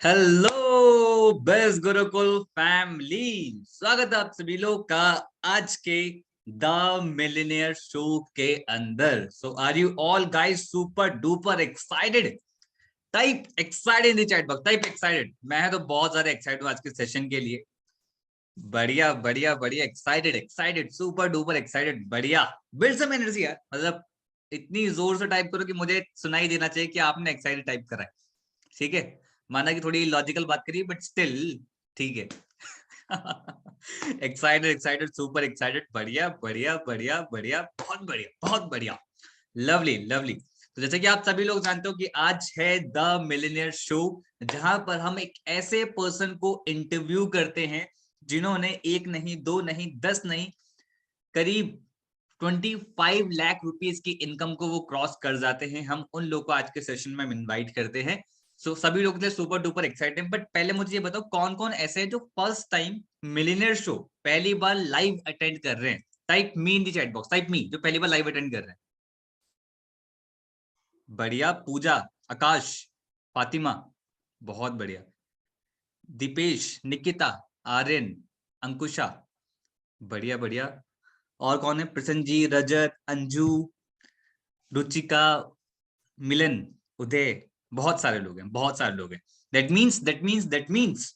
Hello best Gurukul family, स्वागत है आप सभी लोग का आज के द मिलियनेयर शो के अंदर। So are you all guys super duper excited? Type excited in the chat box, type excited. मैं तो बहुत ज्यादा एक्साइटेड हूँ आज के सेशन के लिए। बढ़िया बढ़िया बढ़िया, excited excited super duper excited, बढ़िया। बिल्ड सम एनर्जी यार, मतलब इतनी जोर से टाइप करो कि मुझे सुनाई देना चाहिए कि आपने एक्साइटेड टाइप करा है। ठीक है, माना कि थोड़ी लॉजिकल बात करिए बट स्टिल ठीक है। एक्साइटेड एक्साइटेड सुपर एक्साइटेड, बढ़िया बढ़िया बढ़िया बढ़िया, बहुत बढ़िया बहुत बढ़िया, लवली लवली। तो जैसे कि आप सभी लोग जानते हो कि आज है द मिलियनेयर शो, जहां पर हम एक ऐसे पर्सन को इंटरव्यू करते हैं जिन्होंने एक नहीं, दो नहीं, 10 नहीं, करीब 25 लाख रुपीज की इनकम को वो क्रॉस कर जाते हैं। हम उन लोग को आज के सेशन में इनवाइट करते हैं। सो सभी लोग सुपर डुपर एक्साइटेड, बट पहले मुझे ये बताओ कौन कौन ऐसे हैं जो फर्स्ट टाइम मिलियनेयर शो पहली बार लाइव अटेंड कर रहे हैं। Type me in the chat box, type me जो पहली बार लाइव अटेंड कर रहे हैं। बढ़िया, पूजा, आकाश, फातिमा, बहुत बढ़िया, दीपेश, निकिता, आर्यन, अंकुशा, बढ़िया बढ़िया। और कौन है? प्रसन्न जी, रजत, अंजू, रुचिका, मिलन, उदय, बहुत सारे लोग हैं, बहुत सारे लोग हैं। दैट मीन्स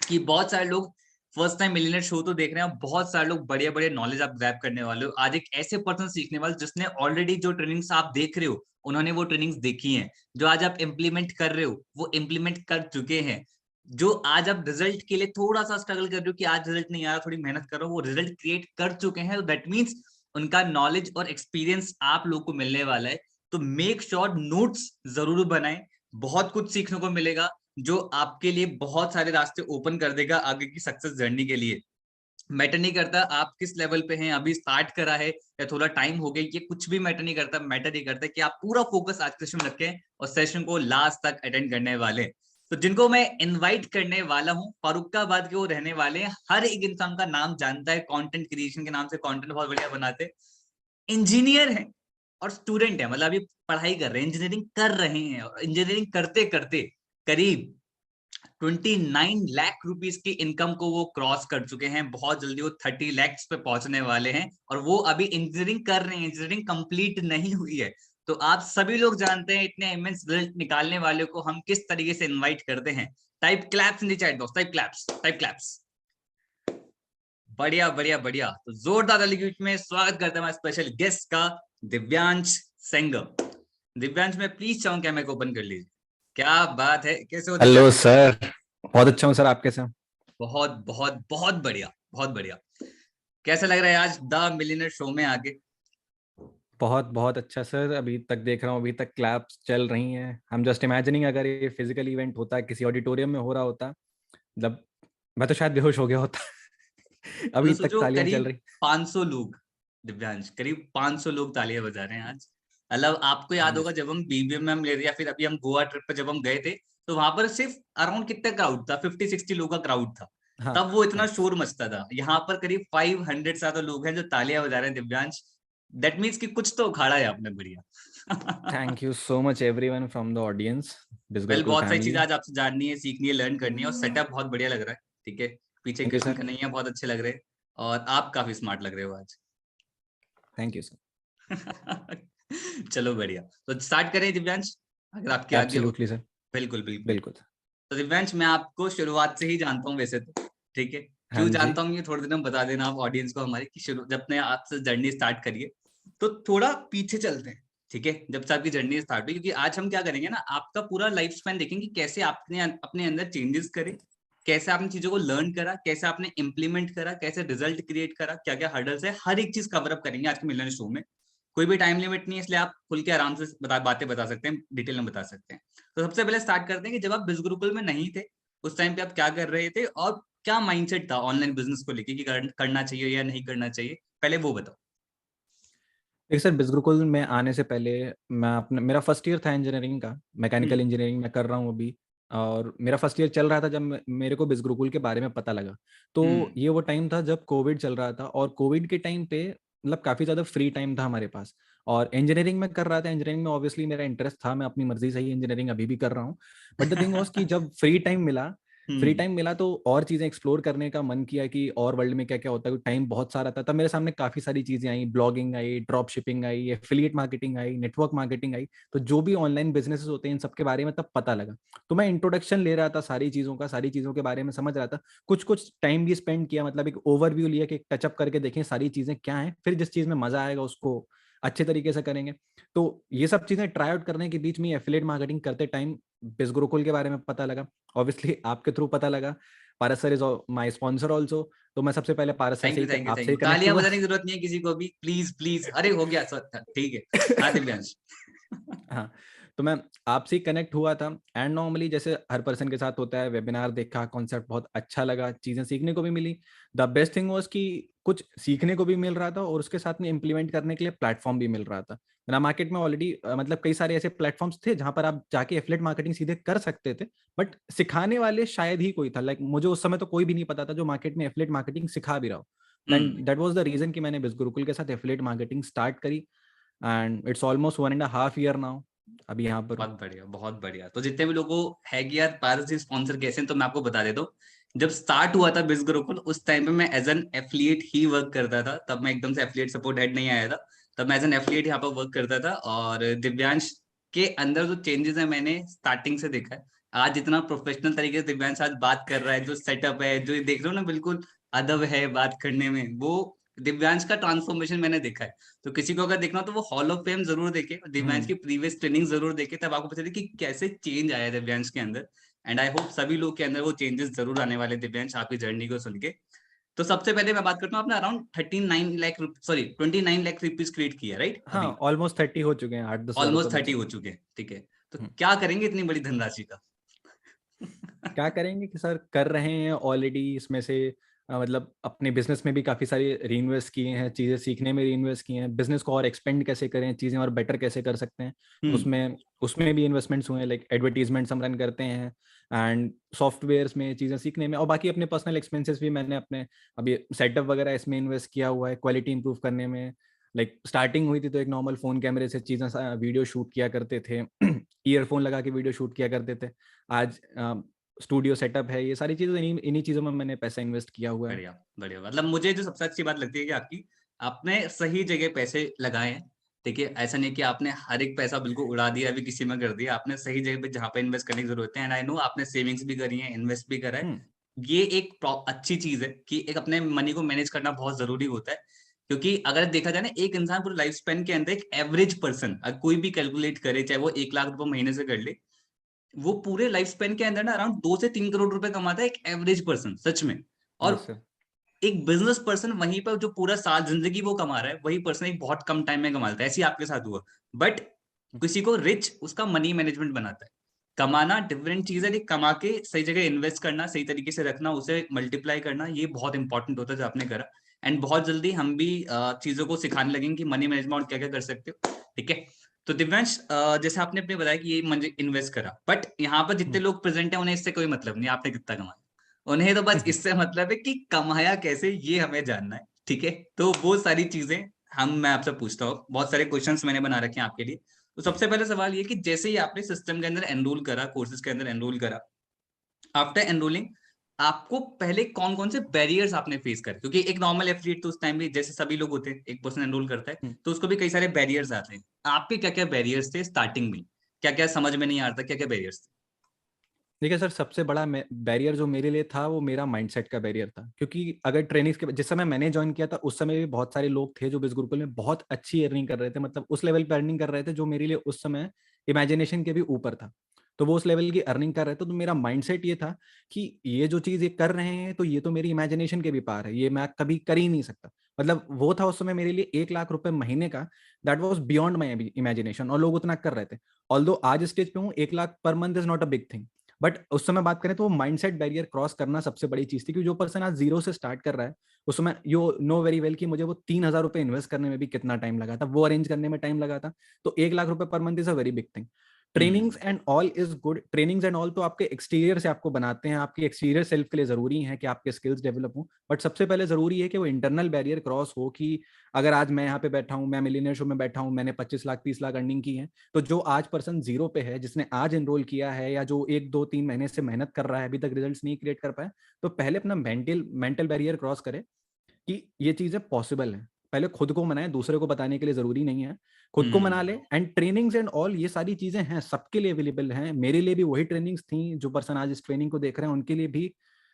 कि बहुत सारे लोग फर्स्ट टाइम मिलियनेयर शो तो देख रहे हैं, बहुत सारे लोग बढ़िया बढ़िया नॉलेज आप ग्रैब करने वाले हो। आज एक ऐसे पर्सन सीखने वाले जिसने ऑलरेडी जो ट्रेनिंग्स आप देख रहे हो उन्होंने वो ट्रेनिंग्स देखी हैं। जो आज आप इम्प्लीमेंट कर रहे हो वो इम्प्लीमेंट कर चुके हैं। जो आज आप रिजल्ट के लिए थोड़ा सा स्ट्रगल कर रहे हो कि आज रिजल्ट नहीं आ रहा, थोड़ी मेहनत करो, वो रिजल्ट क्रिएट कर चुके हैं। दैट मीन्स उनका नॉलेज और एक्सपीरियंस आप लोग को मिलने वाला है। तो मेक श्योर नोट्स जरूर बनाएं, बहुत कुछ सीखने को मिलेगा जो आपके लिए बहुत सारे रास्ते ओपन कर देगा आगे की सक्सेस जर्नी के लिए। मैटर नहीं करता आप किस लेवल पे हैं, अभी स्टार्ट करा है या थोड़ा टाइम हो गया, ये कुछ भी मैटर नहीं करता। मैटर ये करता है कि आप पूरा फोकस आज के सेशन में रखें और सेशन को लास्ट तक अटेंड करने वाले हैं। तो जिनको मैं इनवाइट करने वाला हूं, फरुखाबाद के वो रहने वाले हैं। हर एक इंसान का नाम जानता है, कंटेंट क्रिएशन के नाम से कंटेंट बहुत बढ़िया बनाते हैं, इंजीनियर हैं और स्टूडेंट है, मतलब अभी पढ़ाई कर रहे हैं, इंजीनियरिंग कर रहे हैं, और इंजीनियरिंग करते करते करीब 29 लाख रुपीज की इनकम को वो क्रॉस कर चुके हैं। बहुत जल्दी वो 30 लैक्स पे पहुंचने वाले हैं और वो अभी इंजीनियरिंग कर रहे हैं, इंजीनियरिंग कंप्लीट नहीं हुई है। तो आप सभी लोग जानते हैं इतने इमेंस रिजल्ट निकालने वाले को हम किस तरीके से इनवाइट करते हैं। Type claps in the chat box, type claps, type claps. बढ़िया बढ़िया बढ़िया। तो जोरदार ताली के बीच में स्वागत करते हैं स्पेशल गेस्ट का, दिव्यांश सेंगर। दिव्यांश में प्लीज चाहूँ क्या मैं ओपन कर लीजिए। क्या बात है, कैसे हो हेलो दिव्यांश? सर। बहुत अच्छा हूँ सर, आप कैसे हैं? बहुत बहुत बहुत बढ़िया, बहुत बढ़िया। कैसा लग रहा है आज द मिलियनर शो में आके? बहुत बहुत अच्छा सर। अभी तक देख रहा हूँ, अभी तक क्लैप्स चल रही हैं। हम जस्ट इमेजिनिंग, अगर ये फिजिकल इवेंट होता, किसी ऑडिटोरियम में हो रहा होता, मतलब मैं तो शायद बेहोश हो गया होता। मतलब अभी तक सोचो तालियां चल करीब रही। 500 लोग, दिव्यांश करीब 500 लोग तालियां बजा रहे हैं आज। मतलब आपको हाँ याद जी होगा सर। जब हम बीबीएम में हम ले रहे, या फिर अभी हम गोवा ट्रिप पे जब हम गए थे, तो वहां पर सिर्फ अराउंड कितना क्राउड था, 50-60 लोग का क्राउड था। हाँ तब वो इतना हाँ। शोर मचता था। यहाँ पर करीब 500 से ज्यादा लोग हैं जो तालियां बजा रहे हैं, दिव्यांश। दैट मीन्स कि कुछ तो उखाड़ा है आपने, बढ़िया। Thank you so much everyone from the audience, well, BizGurukul बहुत सारी चीजें फैमिली। आज आपसे जाननी है, सीखनी है, लर्न करनी है, और सेटअप बहुत बढ़िया लग रहा है। ठीक है, पीछे thank you Krishna sir. Kanhaiya बहुत अच्छे लग रहे हैं, और आप काफी स्मार्ट लग रहे हो आज। Thank you sir. चलो बढ़िया, तो स्टार्ट करें दिव्यांश, अगर आपकी आज्ञा हो। Absolutely sir. बिल्कुल बिल्कुल। बिल्कुल सर। तो दिव्यांश मैं आपको शुरुआत से ही जानता हूँ वैसे तो, ठीक है। हाँ क्यों जी। जानता हूँ ये थोड़ी देर में बता देना आप ऑडियंस को हमारे, कि शुरू जब ने आपसे जर्नी स्टार्ट करिए तो थोड़ा पीछे चलते हैं। ठीक है, जब से आपकी जर्नी स्टार्ट हुई, क्योंकि आज हम क्या करेंगे ना, आपका पूरा लाइफ स्पैन देखेंगे कि कैसे आपने अपने अंदर चेंजेस करे, कैसे आपने चीजों को लर्न करा, कैसे आपने इंप्लीमेंट करा, कैसे रिजल्ट क्रिएट करा, क्या क्या हर्डल्स है, हर एक चीज कवर अप करेंगे आज के मिलन शो में। कोई भी टाइम लिमिट नहीं है, इसलिए आप खुल के आराम से बातें बता सकते हैं, डिटेल में बता सकते हैं। तो सबसे पहले स्टार्ट करते हैं कि जब आप बिज गुरुकुल में नहीं थे, उस टाइम पे आप क्या कर रहे थे, और क्या माइंडसेट था ऑनलाइन बिजनेस को लेके कि करना चाहिए या नहीं करना चाहिए, पहले वो बताओ। एक सर, बिजगुरुकुल में आने से पहले मैं अपना मेरा फर्स्ट ईयर था इंजीनियरिंग का। मैकेनिकल हम्म इंजीनियरिंग में कर रहा हूँ अभी। और मेरा फर्स्ट ईयर चल रहा था जब मेरे को बिजगुरुकुल के बारे में पता लगा। तो हम्म ये वो टाइम था जब कोविड चल रहा था, और कोविड के टाइम पे मतलब काफी ज्यादा फ्री टाइम था हमारे पास, और इंजीनियरिंग में कर रहा था। इंजीनियरिंग में ऑब्वियसली मेरा इंटरेस्ट था, मैं अपनी मर्जी से ही इंजीनियरिंग अभी भी कर रहा हूँ। बट द थिंग वाज कि जब फ्री टाइम मिला तो और चीजें एक्सप्लोर करने का मन किया कि और वर्ल्ड में क्या क्या होता है। टाइम बहुत सारा था, तब मेरे सामने काफी सारी चीजें आई, ब्लॉगिंग आई, ड्रॉप शिपिंग आई, एफिलिएट मार्केटिंग आई, नेटवर्क मार्केटिंग आई। तो जो भी ऑनलाइन बिजनेसेस होते हैं इन सबके बारे में तब पता लगा। तो मैं इंट्रोडक्शन ले रहा था सारी चीजों का, सारी चीजों के बारे में समझ रहा था। कुछ कुछ टाइम भी स्पेंड किया, मतलब एक ओवरव्यू लिया कि एक टचअप करके देखें सारी चीजें क्या हैं, फिर जिस चीज में मजा आएगा उसको अच्छे तरीके से करेंगे। तो ये सब चीजें ट्राई आउट करने के बीच में एफिलिएट मार्केटिंग करते टाइम बिज गुरुकुल के बारे में पता लगा। ऑब्वियसली आपके थ्रू पता लगा। Paras sir is my sponsor also. तो मैं सबसे पहले पारस सर थैंक से यू, ही थैंक यू, थैंक आपसे यू। ही कनेक्ट तालियां हुआ। बजाने की जरूरत नहीं है किसी को भी, प्लीज प्लीज। अरे हो गया सर, ठीक है। हाँ दिव्यांश। हाँ, तो मैं आपसे ही कनेक्ट हुआ था। एंड नॉर्मली जैसे हर पर्सन के साथ होता है, वेबिनार देखा, कॉन्सेप्ट बहुत अच्छा लगा, चीज़ें सीखने को भी मिली। द बेस्ट थिंग वाज कि कुछ सीखने को भी मिल रहा था और उसके साथ में इम्प्लीमेंट करने के लिए प्लेटफॉर्म भी मिल रहा था। मेरा मार्केट में ऑलरेडी मतलब कई सारे ऐसे प्लेटफॉर्म्स थे जहां पर आप जाके एफिलिएट मार्केटिंग सीधे कर सकते थे, बट सिखाने वाले शायद ही कोई था। लाइक मुझे उस समय तो कोई भी नहीं पता था जो मार्केट में एफिलिएट मार्केटिंग सिखा भी रहा हो। हम्म। दैट वाज द रीजन कि मैंने बिज गुरुकुल के साथ एफिलिएट मार्केटिंग स्टार्ट करी। And it's almost 1.5 year now अभी यहाँ पर हूँ। बहुत बढ़िया, बहुत बढ़िया। तो जितने भी लोगों है कि यार पारस जी स्पॉन्सर कैसे हैं, तो मैं आपको बता देता हूँ। जब स्टार्ट हुआ था बिज गुरुकुल, उस टाइम पे मैं एज एन एफिलिएट ही वर्क करता था। तब मैं एकदम से एफिलिएट सपोर्ट हेड नहीं आया था। तब मैं एज एन एफिलिएट यहाँ पर वर्क करता था। और दिव्यांश के अंदर जो चेंजेस है मैंने स्टार्टिंग से देखा है। आज जितना प्रोफेशनल तरीके से दिव्यांश आज बात कर रहा है, जो सेटअप है, जो ये देख रहे हो ना, बिल्कुल अदब है बात करने में, वो दिव्यांश का ट्रांसफॉर्मेशन मैंने देखा है। तो किसी को अगर देखना हो तो वो हॉल ऑफ फेम जरूर देखे और दिव्यांश हम्म। की प्रीवियस ट्रेनिंग जरूर देखे, तब आपको पता चले कि कैसे चेंज आया है दिव्यांश के अंदर। एंड आई होप सभी लोग के अंदर वो चेंजेस जरूर आने वाले हैं, दिव्यांश आपकी जर्नी को सुन के। तो सबसे पहले मैं बात करता हूँ, आपने around 39 lakh, sorry 29 lakh rupees create किया, राइट? हाँ, अभी ऑलमोस्ट 30 हो चुके हैं, 8-10 हज़ार रुपये ऑलमोस्ट 30 बचे हो हैं। चुके हैं, ठीक है। तो हम्म। क्या करेंगे इतनी बड़ी धनराशि का? क्या करेंगे कि सर कर रहे हैं ऑलरेडी इसमें से। मतलब अपने बिजनेस में भी काफ़ी सारे री इन्वेस्ट किए हैं, चीज़ें सीखने में री इन्वेस्ट किए हैं, बिजनेस को और एक्सपेंड कैसे करें, चीज़ें और बेटर कैसे कर सकते हैं, हम्म। उसमें उसमें भी इन्वेस्टमेंट्स हुए हैं। लाइक एडवर्टीजमेंट्स हम रन करते हैं, एंड सॉफ्टवेयर्स में चीज़ें सीखने में, और बाकी अपने पर्सनल एक्सपेंसेस भी मैंने अपने अभी सेटअप वगैरह इसमें इन्वेस्ट किया हुआ है, क्वालिटी इंप्रूव करने में। लाइक स्टार्टिंग हुई थी तो एक नॉर्मल फ़ोन कैमरे से चीज़ें वीडियो शूट किया करते थे, ईयरफोन लगा के वीडियो शूट किया करते थे। आज स्टूडियो सेटअप है, ये सारी चीजें इन्हीं इन्हीं चीजों में मैंने पैसा इन्वेस्ट किया हुआ है। बढ़िया, बढ़िया। मतलब मुझे जो सबसे अच्छी बात लगती है कि आपकी, आपने सही जगह पैसे लगाए हैं। देखिए, ऐसा नहीं कि आपने हर एक पैसा बिल्कुल उड़ा दिया, अभी किसी में कर दिया। आपने सही जगह पे जहाँ पे इन्वेस्ट करने की जरूरत है, एंड आई नो आपने सेविंग्स भी करी है, इन्वेस्ट भी करा है। हम्म। ये एक अच्छी चीज है कि एक अपने मनी को मैनेज करना बहुत जरूरी होता है। क्योंकि अगर देखा जाए ना, एक इंसान पूरे लाइफ स्पेन के अंदर, एक एवरेज पर्सन अगर कोई भी कैलकुलेट करे, चाहे वो 1 लाख रुपए महीने से कर ले, वो पूरे लाइफ स्पेन के अंदर ना अराउंड 2 से 3 करोड़ रुपए कमाता है, एक एवरेज पर्सन, सच में। और यस सर। एक बिजनेस पर्सन वहीं पर जो पूरा साल जिंदगी वो कमा रहा है, वही पर्सन एक बहुत कम टाइम में कमाता है। ऐसे ही आपके साथ हुआ। बट किसी को रिच उसका मनी मैनेजमेंट बनाता है। कमाना डिफरेंट चीज है, लेकिन कमा के सही जगह इन्वेस्ट करना, सही तरीके से रखना, उसे मल्टीप्लाई करना, ये बहुत इंपॉर्टेंट होता है जो आपने करा। एंड बहुत जल्दी हम भी चीजों को सिखाने लगेंगे कि मनी मैनेजमेंट क्या क्या कर सकते हो, ठीक है। तो दिव्यांश, जैसे आपने अपने बताया कि ये मुझे इन्वेस्ट करा, बट यहाँ पर जितने लोग प्रेजेंट है उन्हें इससे कोई मतलब नहीं आपने कितना कमाया। उन्हें तो बस इससे मतलब है कि कमाया कैसे, ये हमें जानना है, ठीक है। तो वो सारी चीजें मैं आपसे पूछता हूँ। बहुत सारे क्वेश्चंस मैंने बना रखे हैं आपके लिए। तो सबसे पहले सवाल ये कि जैसे ही आपने सिस्टम के अंदर एनरोल करा, कोर्सेज के अंदर एनरोल करा, आफ्टर एनरोलिंग आपको पहले कौन कौन से बैरियर्स आपने फेस करे? क्योंकि एक नॉर्मल एथलीट तो उस टाइम भी जैसे सभी लोग होते हैं, एक पर्सन एनरोल करता है तो उसको भी कई सारे बैरियर्स आते हैं। आपके क्या क्या बैरियर्स थे स्टार्टिंग में? क्या क्या समझ में नहीं आ रहा था, क्या क्या बैरियर्स थे? देखिए सर, सबसे बड़ा बैरियर जो मेरे लिए था वो मेरा माइंडसेट का बैरियर था। क्योंकि अगर ट्रेनिंग्स के जिस समय मैंने ज्वाइन किया था उस समय भी बहुत सारे लोग थे जो बिस गुरुकुल में बहुत अच्छी अर्निंग कर रहे थे, मतलब उस लेवल पे अर्निंग कर रहे थे जो मेरे लिए उस समय इमेजिनेशन के भी ऊपर था। तो वो उस लेवल की अर्निंग कर रहे थे, तो मेरा माइंडसेट ये था कि ये जो चीज़ ये कर रहे हैं तो ये तो मेरी इमेजिनेशन के भी पार है, ये मैं कभी कर ही नहीं सकता। मतलब वो था उस समय मेरे लिए 1 लाख रुपए महीने का, that was beyond my imagination, और लोग उतना कर रहे थे। ऑल्दो आज स्टेज पे हूँ, 1 lakh per month is not a big thing, but उस समय बात करें तो वो माइंडसेट बैरियर क्रॉस करना सबसे बड़ी चीज थी। क्योंकि जो पर्सन आज जीरो से स्टार्ट कर रहा है, उस समय यू नो वेरी वेल कि मुझे वो 3,000 रुपए इन्वेस्ट करने में भी कितना टाइम लगा था, वो अरेंज करने में टाइम लगा था। तो 1 लाख रुपए per month is a very big thing. Trainings and all is good, trainings and all तो आपके एक्सटीरियर से आपको बनाते हैं, आपके एक्सटीरियर सेल्फ के लिए जरूरी है कि आपके स्किल्स डेवलप हो, बट सबसे पहले जरूरी है कि वो इंटरनल बैरियर क्रॉस हो कि अगर आज मैं यहाँ पे बैठा हूँ, मैं मिलियनेयर शो में बैठा हूँ, मैंने 25 लाख 30 लाख अर्निंग की है, तो जो आज पर्सन जीरो पे है, जिसने आज एनरोल किया है या जो 1 2 3 महीने से मेहनत कर रहा है, अभी तक रिजल्ट नहीं क्रिएट कर पाया, तो पहले अपना मेंटल बैरियर क्रॉस करे कि ये चीजें पॉसिबल है। पहले खुद को मनाए, दूसरे को बताने के लिए जरूरी नहीं है, खुद को मना ले। एंड ट्रेनिंग्स एंड ऑल ये सारी चीजें हैं, सबके लिए अवेलेबल हैं, मेरे लिए भी वही ट्रेनिंग्स थी, जो पर्सन आज इस ट्रेनिंग को देख रहे हैं उनके लिए भी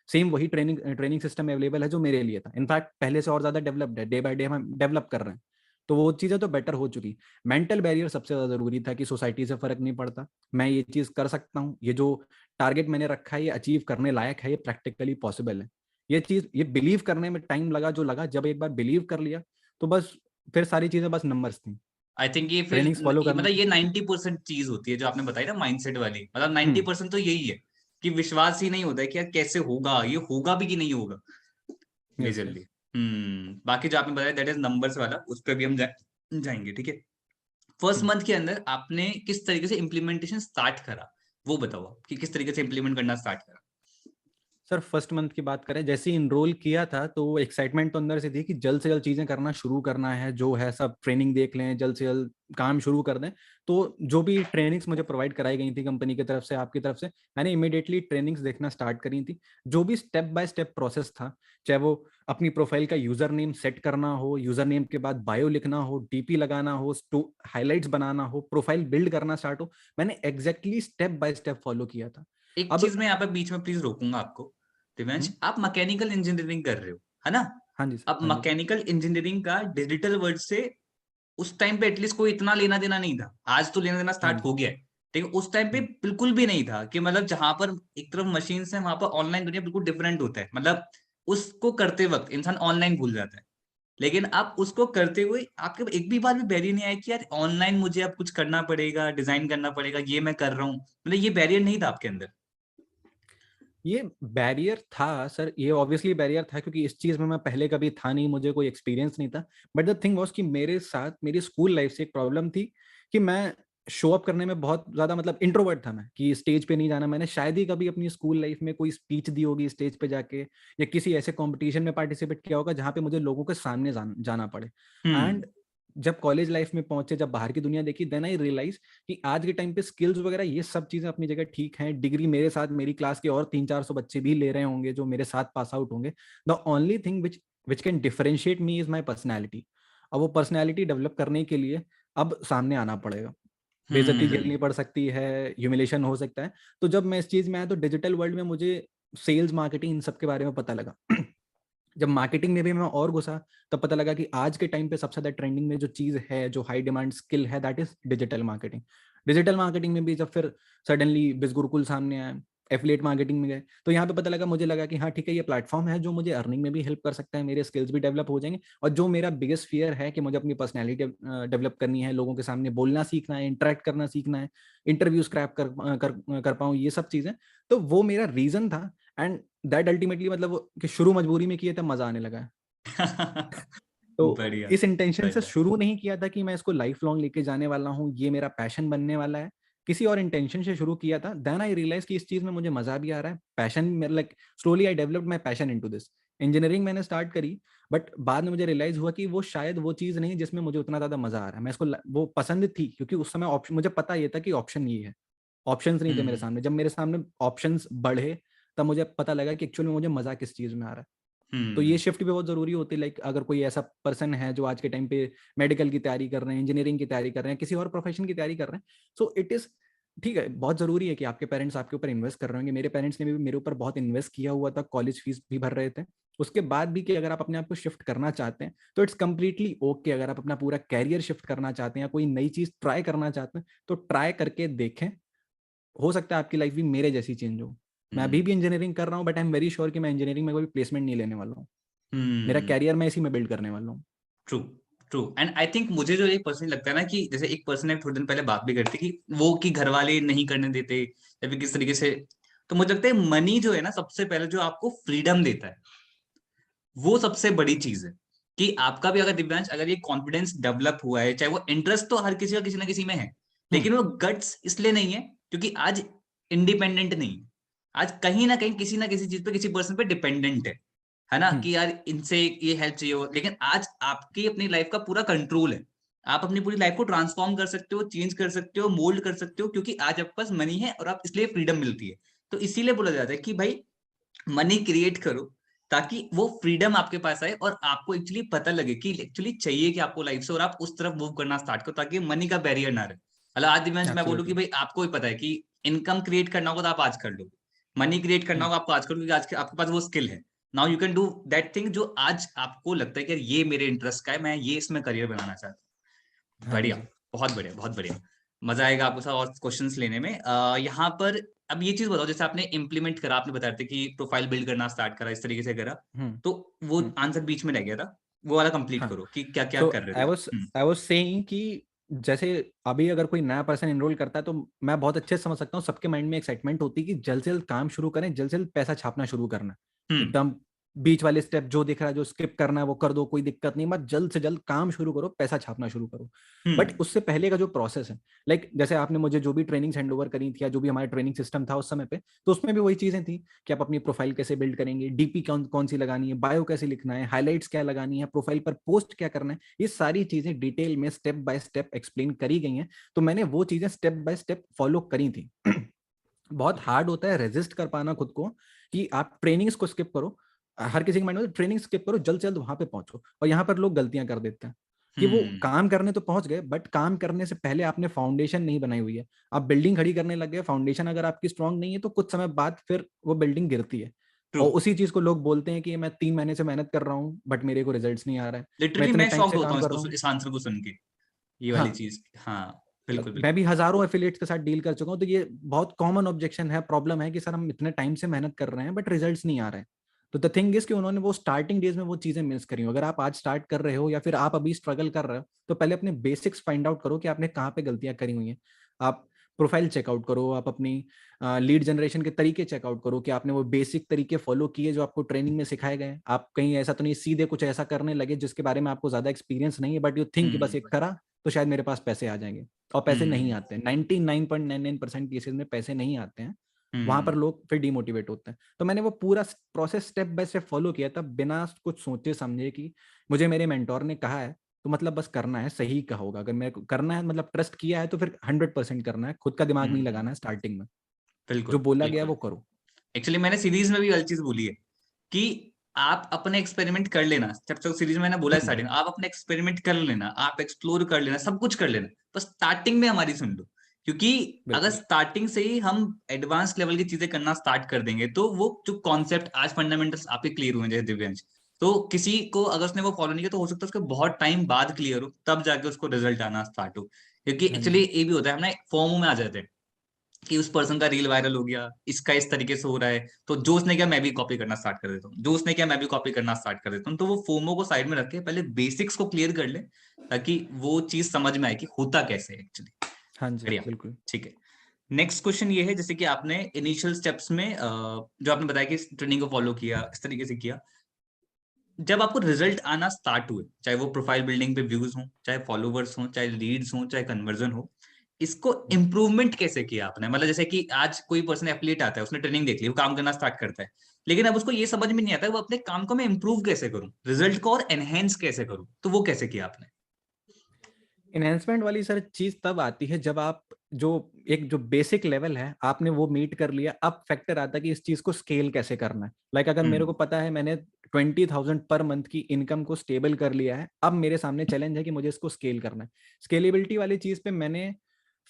सेम वही ट्रेनिंग सिस्टम अवेलेबल है जो मेरे लिए था, इनफैक्ट पहले से और ज्यादा डेवलप्ड है, डे बाय डे हम डेवलप कर रहे हैं, तो वो चीजें तो बेटर हो चुकी। मेंटल बैरियर सबसे ज्यादा जरूरी था कि सोसाइटी से फर्क नहीं पड़ता, मैं ये चीज कर सकता हूँ, ये जो टारगेट मैंने रखा है ये अचीव करने लायक है, ये प्रैक्टिकली पॉसिबल है। ये चीज, ये बिलीव करने में टाइम लगा जो लगा, जब एक बार बिलीव कर लिया तो बस फिर सारी चीजें बस नंबर्स थी। आई थिंक ये फिर ट्रेनिंग्स फॉलो करना, मतलब ये 90% चीज होती है जो आपने बताई ना, माइंडसेट वाली, मतलब 90% तो यही है कि विश्वास ही नहीं होता है कि यार कैसे होगा, ये होगा भी कि नहीं होगा yes, मेजरली। yes. बाकी जो आपने बताया दैट इज नंबर्स वाला, उस पर भी हम जाएंगे, ठीक है। फर्स्ट मंथ के अंदर आपने किस तरीके से इम्प्लीमेंटेशन स्टार्ट करा, वो बताओ आप, कि किस तरीके से इम्प्लीमेंट करना स्टार्ट करा। सर फर्स्ट मंथ की बात करें, जैसे ही इनरोल किया था तो एक्साइटमेंट तो अंदर से थी कि जल्द से जल्द चीजें करना शुरू करना है, जो है सब ट्रेनिंग देख लें, जल्द से जल्द काम शुरू कर दें। तो जो भी ट्रेनिंग्स मुझे प्रोवाइड कराई गई थी कंपनी की तरफ से, आपकी तरफ से, मैंने इमीडिएटली ट्रेनिंग्स देखना स्टार्ट करी थी। जो भी स्टेप बाय स्टेप प्रोसेस था, चाहे वो अपनी प्रोफाइल का यूजर नेम सेट करना हो, यूजर नेम के बाद बायो लिखना हो, डीपी लगाना हो, हाईलाइट्स बनाना हो, प्रोफाइल बिल्ड करना स्टार्ट हो, मैंने exactly step by step follow किया था। एक अब चीज मैं यहाँ पे बीच में प्लीज रोकूंगा आपको, दिव्यांश, आप मैकेनिकल इंजीनियरिंग कर रहे हो, है ना? हाँ जी अब हाँ जी मैकेनिकल इंजीनियरिंग का डिजिटल वर्ल्ड से उस टाइम पे एटलीस्ट कोई इतना लेना देना नहीं था, आज तो लेना देना हाँ स्टार्ट जी हो गया है, ठीक है। उस टाइम पे बिल्कुल भी नहीं था कि मतलब जहां पर एक तरफ मशीन है वहां पर ऑनलाइन दुनिया बिल्कुल डिफरेंट होता है, मतलब उसको करते वक्त इंसान ऑनलाइन भूल जाता है। लेकिन आप उसको करते हुए आपके एक भी बार भी बैरियर नहीं आया कि यार ऑनलाइन मुझे अब कुछ करना पड़ेगा, डिजाइन करना पड़ेगा, ये मैं कर रहा हूँ, मतलब ये बैरियर नहीं था आपके अंदर? ये बैरियर था सर, ये ऑब्वियसली बैरियर था क्योंकि इस चीज में मैं पहले कभी था नहीं, मुझे कोई एक्सपीरियंस नहीं था। बट द थिंग वाज कि मेरे साथ मेरी स्कूल लाइफ से एक प्रॉब्लम थी कि मैं शो अप करने में बहुत ज्यादा, मतलब इंट्रोवर्ट था मैं, कि स्टेज पे नहीं जाना। मैंने शायद ही कभी अपनी स्कूल लाइफ में कोई स्पीच दी होगी स्टेज पे जाके, या किसी ऐसे कंपटीशन में पार्टिसिपेट किया होगा जहाँ पे मुझे लोगों के सामने जाना पड़े। हम्म। एंड जब कॉलेज लाइफ में पहुंचे, जब बाहर की दुनिया देखी, देन आई रियलाइज कि आज के टाइम पे स्किल्स वगैरह ये सब चीजें अपनी जगह ठीक हैं। डिग्री मेरे साथ मेरी क्लास के और 300-400 बच्चे भी ले रहे होंगे जो मेरे साथ पास आउट होंगे। The only thing which can differentiate me is my personality. अब वो पर्सनैलिटी डेवलप करने के लिए अब सामने आना पड़ेगा, बेइज्जती झेलनी पड़ सकती है, ह्यूमिलेशन हो सकता है। तो जब मैं इस चीज में आया तो डिजिटल वर्ल्ड में मुझे सेल्स, मार्केटिंग, इन सब के बारे में पता लगा। जब मार्केटिंग में भी मैं और घुसा, तब पता लगा कि आज के टाइम पे सबसे ज्यादा ट्रेंडिंग में जो चीज है, जो हाई डिमांड स्किल है, that is digital marketing. Digital marketing में भी जब फिर सडनली बिजगुरुकुल सामने आया, एफिलिएट मार्केटिंग में गए, तो यहाँ पे पता लगा, मुझे लगा कि हाँ ठीक है, ये प्लेटफॉर्म है जो मुझे अर्निंग में भी हेल्प कर सकता है, मेरे स्किल्स भी डेवलप हो जाएंगे। और जो मेरा बिगेस्ट फियर है कि मुझे अपनी पर्सनैलिटी डेवलप करनी है, लोगों के सामने बोलना सीखना है, इंटरेक्ट करना सीखना है, इंटरव्यूज क्रैक कर पाऊँ, ये सब चीजें, तो वो मेरा रीजन था। एंड दैट अल्टीमेटली, मतलब कि शुरू मजबूरी में किए तब मजा आने लगा है। तो बढ़िया। इस इंटेंशन से बढ़िया। शुरू नहीं किया था कि मैं इसको लाइफ लॉन्ग लेके जाने वाला हूँ, ये मेरा पैशन बनने वाला है। किसी और इंटेंशन से शुरू किया था। देन आई रियलाइज कि इस चीज में मुझे मजा भी आ रहा है, पैशन मेरा, like slowly I developed my passion into this. Engineering मैंने स्टार्ट करी, बट बाद में मुझे रियलाइज हुआ कि वो शायद वो चीज नहीं जिसमें मुझे उतना ज्यादा मजा आ रहा है। मैं इसको वो पसंद थी क्योंकि उस समय ऑप्शन, मुझे पता ये था कि ऑप्शन ये है, ऑप्शंस नहीं थे मेरे हम्म। सामने। जब मेरे सामने ऑप्शंस बढ़े, तब मुझे पता लगा कि एक्चुअली में मुझे मजा किस चीज में आ रहा है। तो ये हम्म। शिफ्ट भी बहुत जरूरी होती है। लाइक अगर कोई ऐसा पर्सन है जो आज के टाइम पे मेडिकल की तैयारी कर रहे हैं, इंजीनियरिंग की तैयारी कर रहे हैं, किसी और प्रोफेशन की तैयारी कर रहे हैं, सो इट इज ठीक है, बहुत जरूरी है कि आपके पेरेंट्स आपके ऊपर इन्वेस्ट कर रहे होंगे। मेरे पेरेंट्स ने भी मेरे ऊपर बहुत इन्वेस्ट किया हुआ था, कॉलेज फीस भी भर रहे थे। उसके बाद भी कि अगर आप अपने आप को शिफ्ट करना चाहते हैं तो इट्स कंप्लीटली ओके। अगर आप अपना पूरा कैरियर शिफ्ट करना चाहते हैं या कोई नई चीज ट्राई करना चाहते हैं, तो ट्राई करके देखें, हो सकता है आपकी लाइफ भी मेरे जैसी चेंज हो। मैं अभी भी इंजीनियरिंग कर रहा हूँ, but I am very sure कि मैं इंजीनियरिंग में कोई प्लेसमेंट नहीं लेने वाला हूँ। मेरा हम्म। कैरियर मैं इसी में बिल्ड करने वाला हूँ। True. True. And I think मुझे जो एक पर्सनली लगता है ना, कि जैसे एक पर्सन ने थोड़े दिन पहले बात भी करती कि वो कि घर वाले नहीं करने देते या फिर किस तरीके से, तो मुझे लगता है मनी जो है ना, सबसे पहले जो आपको फ्रीडम देता है, वो सबसे बड़ी चीज है। कि आपका भी अगर दिव्यांश, अगर ये कॉन्फिडेंस डेवलप हुआ है, चाहे वो इंटरेस्ट तो हर किसी का किसी ना किसी में है, लेकिन वो गट्स इसलिए नहीं है क्योंकि आज इंडिपेंडेंट नहीं है, आज कहीं ना कहीं किसी ना किसी चीज पे किसी पर्सन पे डिपेंडेंट है ना, कि यार इनसे ये हेल्प चाहिए हो। लेकिन आज आपकी अपनी लाइफ का पूरा कंट्रोल है, आप अपनी पूरी लाइफ को ट्रांसफॉर्म कर सकते हो, चेंज कर सकते हो, मोल्ड कर सकते हो, क्योंकि आज आपके पास मनी है और आप इसलिए फ्रीडम मिलती है। तो इसीलिए बोला जाता है कि भाई मनी क्रिएट करो ताकि वो फ्रीडम आपके पास आए और आपको एक्चुअली पता लगे कि एक्चुअली चाहिए कि आपको लाइफ से, और आप उस तरफ मूव करना स्टार्ट करो ताकि मनी का बैरियर ना रहे। मतलब आज दिव्यांश मैं बोलूँ कि भाई आपको भी पता है कि इनकम क्रिएट करना होगा तो आप आज कर लो, मनी क्रिएट करना होगा आपको आज कर लो, क्योंकि आज आपके पास वो स्किल है। Now you can do that thing जो आज आपको लगता है कि ये मेरे इंटरेस्ट का है, मैं ये इसमें करियर बनाना चाहता हूँ। बढ़िया, बहुत बढ़िया, बहुत बढ़िया। मजा आएगा आपको साथ और क्वेश्चंस लेने में। यहाँ पर अब ये चीज बताओ, जैसे आपने इम्प्लीमेंट करा, आपने बताया था कि प्रोफाइल बिल्ड करना स्टार्ट करा, इस तरीके से करा, तो वो आंसर बीच में रह गया था, वो वाला कंप्लीट करो कि क्या क्या सो कर रहे आई थे। वाज आई वाज सेइंग कि जैसे अभी अगर कोई नया पर्सन एनरोल करता है तो मैं बहुत अच्छे से समझ सकता हूँ, सबके माइंड में एक्साइटमेंट होती है कि जल्द से जल्द काम शुरू करें, जल्द से जल्द पैसा छापना शुरू करना। हम्म एकदम बीच वाले स्टेप जो दिख रहा है, जो स्किप करना है वो कर दो, कोई दिक्कत नहीं, बस जल्द से जल्द काम शुरू करो, पैसा छापना शुरू करो। बट हम्म उससे पहले का जो प्रोसेस है, लाइक जैसे आपने मुझे जो भी ट्रेनिंग हैंड ओवर करी थी या जो भी हमारा ट्रेनिंग सिस्टम था उस समय पे, तो उसमें भी वही चीजें थी कि आप अपनी प्रोफाइल कैसे बिल्ड करेंगे, डीपी कौन कौन सी लगानी है, बायो कैसे लिखना है, हाईलाइट्स क्या लगानी है, प्रोफाइल पर पोस्ट क्या करना है, ये सारी चीजें डिटेल में स्टेप बाय स्टेप एक्सप्लेन करी गई हैं। तो मैंने वो चीजें स्टेप बाय स्टेप फॉलो करी थी। बहुत हार्ड होता है रेजिस्ट कर पाना खुद को कि आप ट्रेनिंग्स को स्किप करो। हर किसी के माइंड में ट्रेनिंग स्किप करो, जल्द से जल्द वहां पे पहुंचो। और यहाँ पर लोग गलतियां कर देते हैं कि वो हम्म काम करने तो पहुंच गए, बट काम करने से पहले आपने फाउंडेशन नहीं बनाई हुई है। आप बिल्डिंग खड़ी करने लग गए, फाउंडेशन अगर आपकी स्ट्रांग नहीं है तो कुछ समय बाद फिर वो बिल्डिंग गिरती है। ट्रू। और उसी चीज को लोग बोलते हैं कि मैं 3 महीने से मेहनत कर रहा हूँ बट मेरे को रिजल्ट नहीं आ रहा है, मैं लिटरली इतने मैं टाइम शॉक्ड से होता काम हूँ कर रहा हूँ। इस आंसर को सुन के, ये वाली हाँ, चीज। हाँ, बिल्कुल मैं बिल्कुल। भी हजारों एफिलिएट्स के साथ डील कर चुका हूँ, तो ये बहुत कॉमन ऑब्जेक्शन है, प्रॉब्लम है कि सर हम इतने टाइम से मेहनत कर रहे हैं बट रिजल्ट्स नहीं आ रहे हैं। तो द थिंग इज कि उन्होंने वो स्टार्टिंग डेज में वो चीजें मिस करी हो। अगर आप आज स्टार्ट कर रहे हो या फिर आप अभी स्ट्रगल कर रहे हो, तो पहले अपने बेसिक्स फाइंड आउट करो कि आपने कहाँ पे गलतियां करी हुई हैं। आप प्रोफाइल चेकआउट करो, आप अपनी लीड जनरेशन के तरीके चेकआउट करो कि आपने वो बेसिक तरीके फॉलो किए जो आपको ट्रेनिंग में सिखाए गए। आप कहीं ऐसा तो नहीं सीधे कुछ ऐसा करने लगे जिसके बारे में आपको ज्यादा एक्सपीरियंस नहीं है, बट यू थिंक कि बस हम्म एक करा तो शायद मेरे पास पैसे आ जाएंगे। और पैसे नहीं हम्म आते हैं, 99.99% केसेस में पैसे नहीं आते हैं। वहां हम्म पर लोग फिर डिमोटिवेट होते हैं। तो मैंने वो पूरा process step by step follow किया था, बिना कुछ सोचे समझे कि मुझे मेरे मेंटोर ने कहा है तो मतलब बस करना है, सही कहा होगा। अगर मेरे को करना है, मतलब ट्रस्ट किया है, तो फिर 100% करना है, खुद का दिमाग नहीं लगाना है स्टार्टिंग में। बिल्कुल जो बोला गया बिल्कुल। वो करो। एक्चुअली मैंने सीरीज में भी वाली चीज बोली है कि आप अपने एक्सपेरिमेंट कर लेना, जब तक सीरीज में मैंने बोला है हम्म, स्टार्टिंग, आप अपने एक्सपेरिमेंट कर लेना, आप एक्सप्लोर कर लेना, सब कुछ कर लेना, बस स्टार्टिंग में हमारी सुन लो। क्योंकि अगर बिल्कुल। स्टार्टिंग से ही हम एडवांस लेवल की चीजें करना स्टार्ट कर देंगे तो वो जो कॉन्सेप्ट आज फंडामेंटल्स आपके क्लियर हुए हैं जैसे दिव्यांश, तो किसी को अगर उसने वो फॉलो नहीं किया तो हो सकता है उसको बहुत टाइम बाद क्लियर हो, तब जाके उसको रिजल्ट आना स्टार्ट हो। क्योंकि हाँ एक्चुअली जी। ये भी होता है, हम ना फोमो में आ जाते हैं कि उस पर्सन का रील वायरल हो गया, इसका इस तरीके से हो रहा है, तो जो उसने किया मैं भी कॉपी करना स्टार्ट कर देता हूँ, जो उसने किया मैं भी कॉपी करना स्टार्ट कर देता हूँ। तो वो फोमो को साइड में रख के पहले बेसिक्स को क्लियर कर ले ताकि वो चीज समझ में आए कि होता कैसे है एक्चुअली। हाँ जी, बढ़िया, बिल्कुल। ठीक है। नेक्स्ट क्वेश्चन ये है, जैसे कि आपने इनिशियल स्टेप्स में जो आपने बताया कि ट्रेनिंग को फॉलो किया, इस तरीके से किया, जब आपको रिजल्ट आना स्टार्ट हुए, चाहे वो प्रोफाइल बिल्डिंग पे व्यूज हो, चाहे फॉलोवर्स हो, चाहे लीड्स हो, चाहे कन्वर्जन हो, इसको इम्प्रूवमेंट कैसे किया आपने? मतलब जैसे कि आज कोई पर्सन एफिलिएट आता है, उसने ट्रेनिंग देख ली, वो काम करना स्टार्ट करता है, लेकिन अब उसको ये समझ में नहीं आता वो अपने काम को मैं इम्प्रूव कैसे करूं, रिजल्ट को और एनहेंस कैसे करूं, तो वो कैसे किया आपने? इनहेंसमेंट वाली सर चीज तब आती है जब आप जो एक जो बेसिक लेवल है आपने वो मीट कर लिया। अब फैक्टर आता है कि इस चीज को स्केल कैसे करना है। लाइक अगर मेरे को हम्म पता है मैंने 20,000 पर मंथ की इनकम को स्टेबल कर लिया है, अब मेरे सामने चैलेंज है कि मुझे इसको स्केल करना है। स्केलेबिलिटी वाली चीज पे मैंने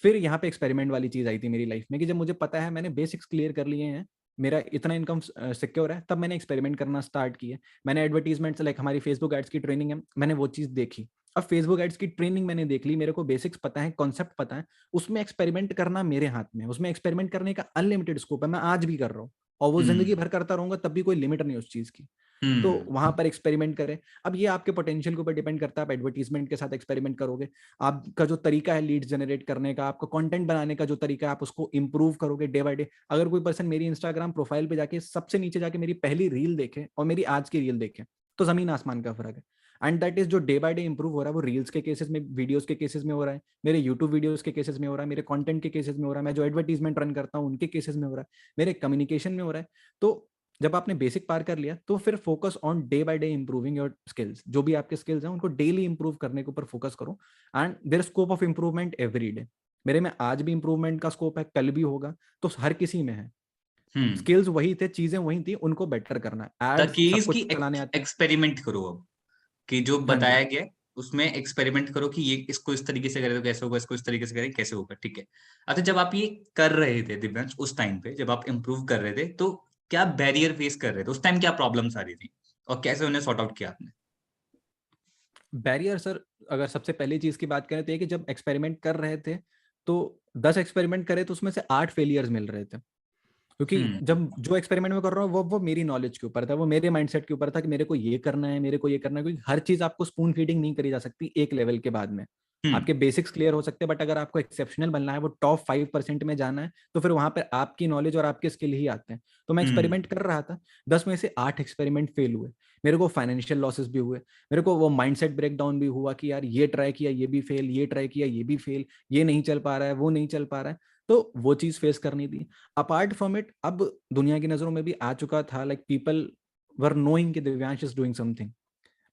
फिर यहाँ पे एक्सपेरिमेंट वाली चीज आई थी मेरी लाइफ में कि जब मुझे पता है मैंने बेसिक्स क्लियर कर लिए हैं, मेरा इतना इनकम सिक्योर है, तब मैंने एक्सपेरिमेंट करना स्टार्ट किया। मैंने एडवर्टीजमेंट्स लाइक हमारी फेसबुक एड्स की ट्रेनिंग है, मैंने वो चीज देखी। अब फेसबुक एड्स की ट्रेनिंग मैंने देख ली, मेरे को बेसिक्स पता है, कॉन्सेप्ट पता है, उसमें एक्सपेरिमेंट करना मेरे हाथ में है। उसमें एक्सपेरिमेंट करने का अनलिमिटेड स्कोप है, मैं आज भी कर रहा हूँ और वो जिंदगी हम्म भर करता रहूंगा, तब भी कोई लिमिट नहीं उस चीज की। तो हम्म वहां पर एक्सपेरिमेंट करें। अब ये आपके पोटेंशियल के ऊपर डिपेंड करता है, आप एडवर्टीजमेंट के साथ एक्सपेरिमेंट करोगे, आपका जो तरीका है लीड्स जनरेट करने का, आपका कंटेंट बनाने का जो तरीका है, आप उसको इंप्रूव करोगे डे बाय डे। अगर कोई पर्सन मेरी इंस्टाग्राम प्रोफाइल पे जाके सबसे नीचे जाके मेरी पहली रील देखे और मेरी आज की रील देखे, तो जमीन आसमान का फर्क है। एंड दैट इज जो डे बाय डे इंप्रूव हो रहा है, वो रील्स के केसेस में, वीडियोस के केसेस में हो रहा है, मेरे यूट्यूब वीडियोस के केसेस में हो रहा है, मेरे कंटेंट के केसेस में हो रहा है, मैं जो एडवर्टीजमेंट रन करता हूँ उनके केसेस में हो रहा है, मेरे कम्युनिकेशन में हो रहा है। तो जब आपने बेसिक पार कर लिया तो फिर focus on day by day improving your skills. जो भी आपके स्किल्स हैं उनको डेली इंप्रूव करने के ऊपर फोकस करो, and there scope of improvement every day. मेरे में आज भी इंप्रूवमेंट का स्कोप है, कल भी होगा, तो हर किसी में है। स्किल्स वही थे, चीजें वही थी, उनको बेटर करना है। द एड्स की इज सबको कि चलाने आते हैं। एक्सपेरिमेंट करो अब, कि जो हाँ जी। बताया गया है, उसमें एक्सपेरिमेंट करो कि ये इसको इस तरीके से करे तो कैसे होगा, इसको इस तरीके से करें कैसे होगा, ठीक है। अच्छा, जब आप ये कर रहे थे दिव्यांश, उस टाइम पे जब आप इम्प्रूव कर रहे थे, तो क्या बैरियर फेस कर रहे थे उस टाइम, क्या प्रॉब्लम्स आ रही थी और कैसे उन्हें सॉर्ट आउट किया आपने? बैरियर सर, अगर सबसे पहली चीज की बात करें तो ये कि जब एक्सपेरिमेंट कर रहे थे तो 10 एक्सपेरिमेंट करे तो उसमें से 8 फेलियर्स मिल रहे थे। क्योंकि हम्म जब जो एक्सपेरिमेंट में कर रहा हूँ वो मेरी नॉलेज के ऊपर था, वो मेरे माइंडसेट के ऊपर था कि मेरे को ये करना है, मेरे को ये करना है। क्योंकि हर चीज आपको स्पून फीडिंग नहीं करी जा सकती एक लेवल के बाद में। हम्म आपके बेसिक्स क्लियर हो सकते हैं, बट अगर आपको एक्सेप्शनल बनना है, वो टॉप 5% में जाना है, तो फिर वहां पर आपकी नॉलेज और आपके स्किल ही आते हैं। तो मैं हम्म एक्सपेरिमेंट कर रहा था, 10 में से 8 एक्सपेरिमेंट फेल हुए। मेरे को फाइनेंशियल लॉसेस भी हुए, मेरे को वो माइंडसेट ब्रेकडाउन भी हुआ कि यार ये ट्राई किया ये भी फेल, ये ट्राई किया ये भी फेल, ये नहीं चल पा रहा है, वो नहीं चल पा रहा है। तो वो चीज फेस करनी थी। अपार्ट फ्रॉम इट, अब दुनिया की नजरों में भी आ चुका था, लाइक पीपल वर नोइंग कि Divyansh is doing something.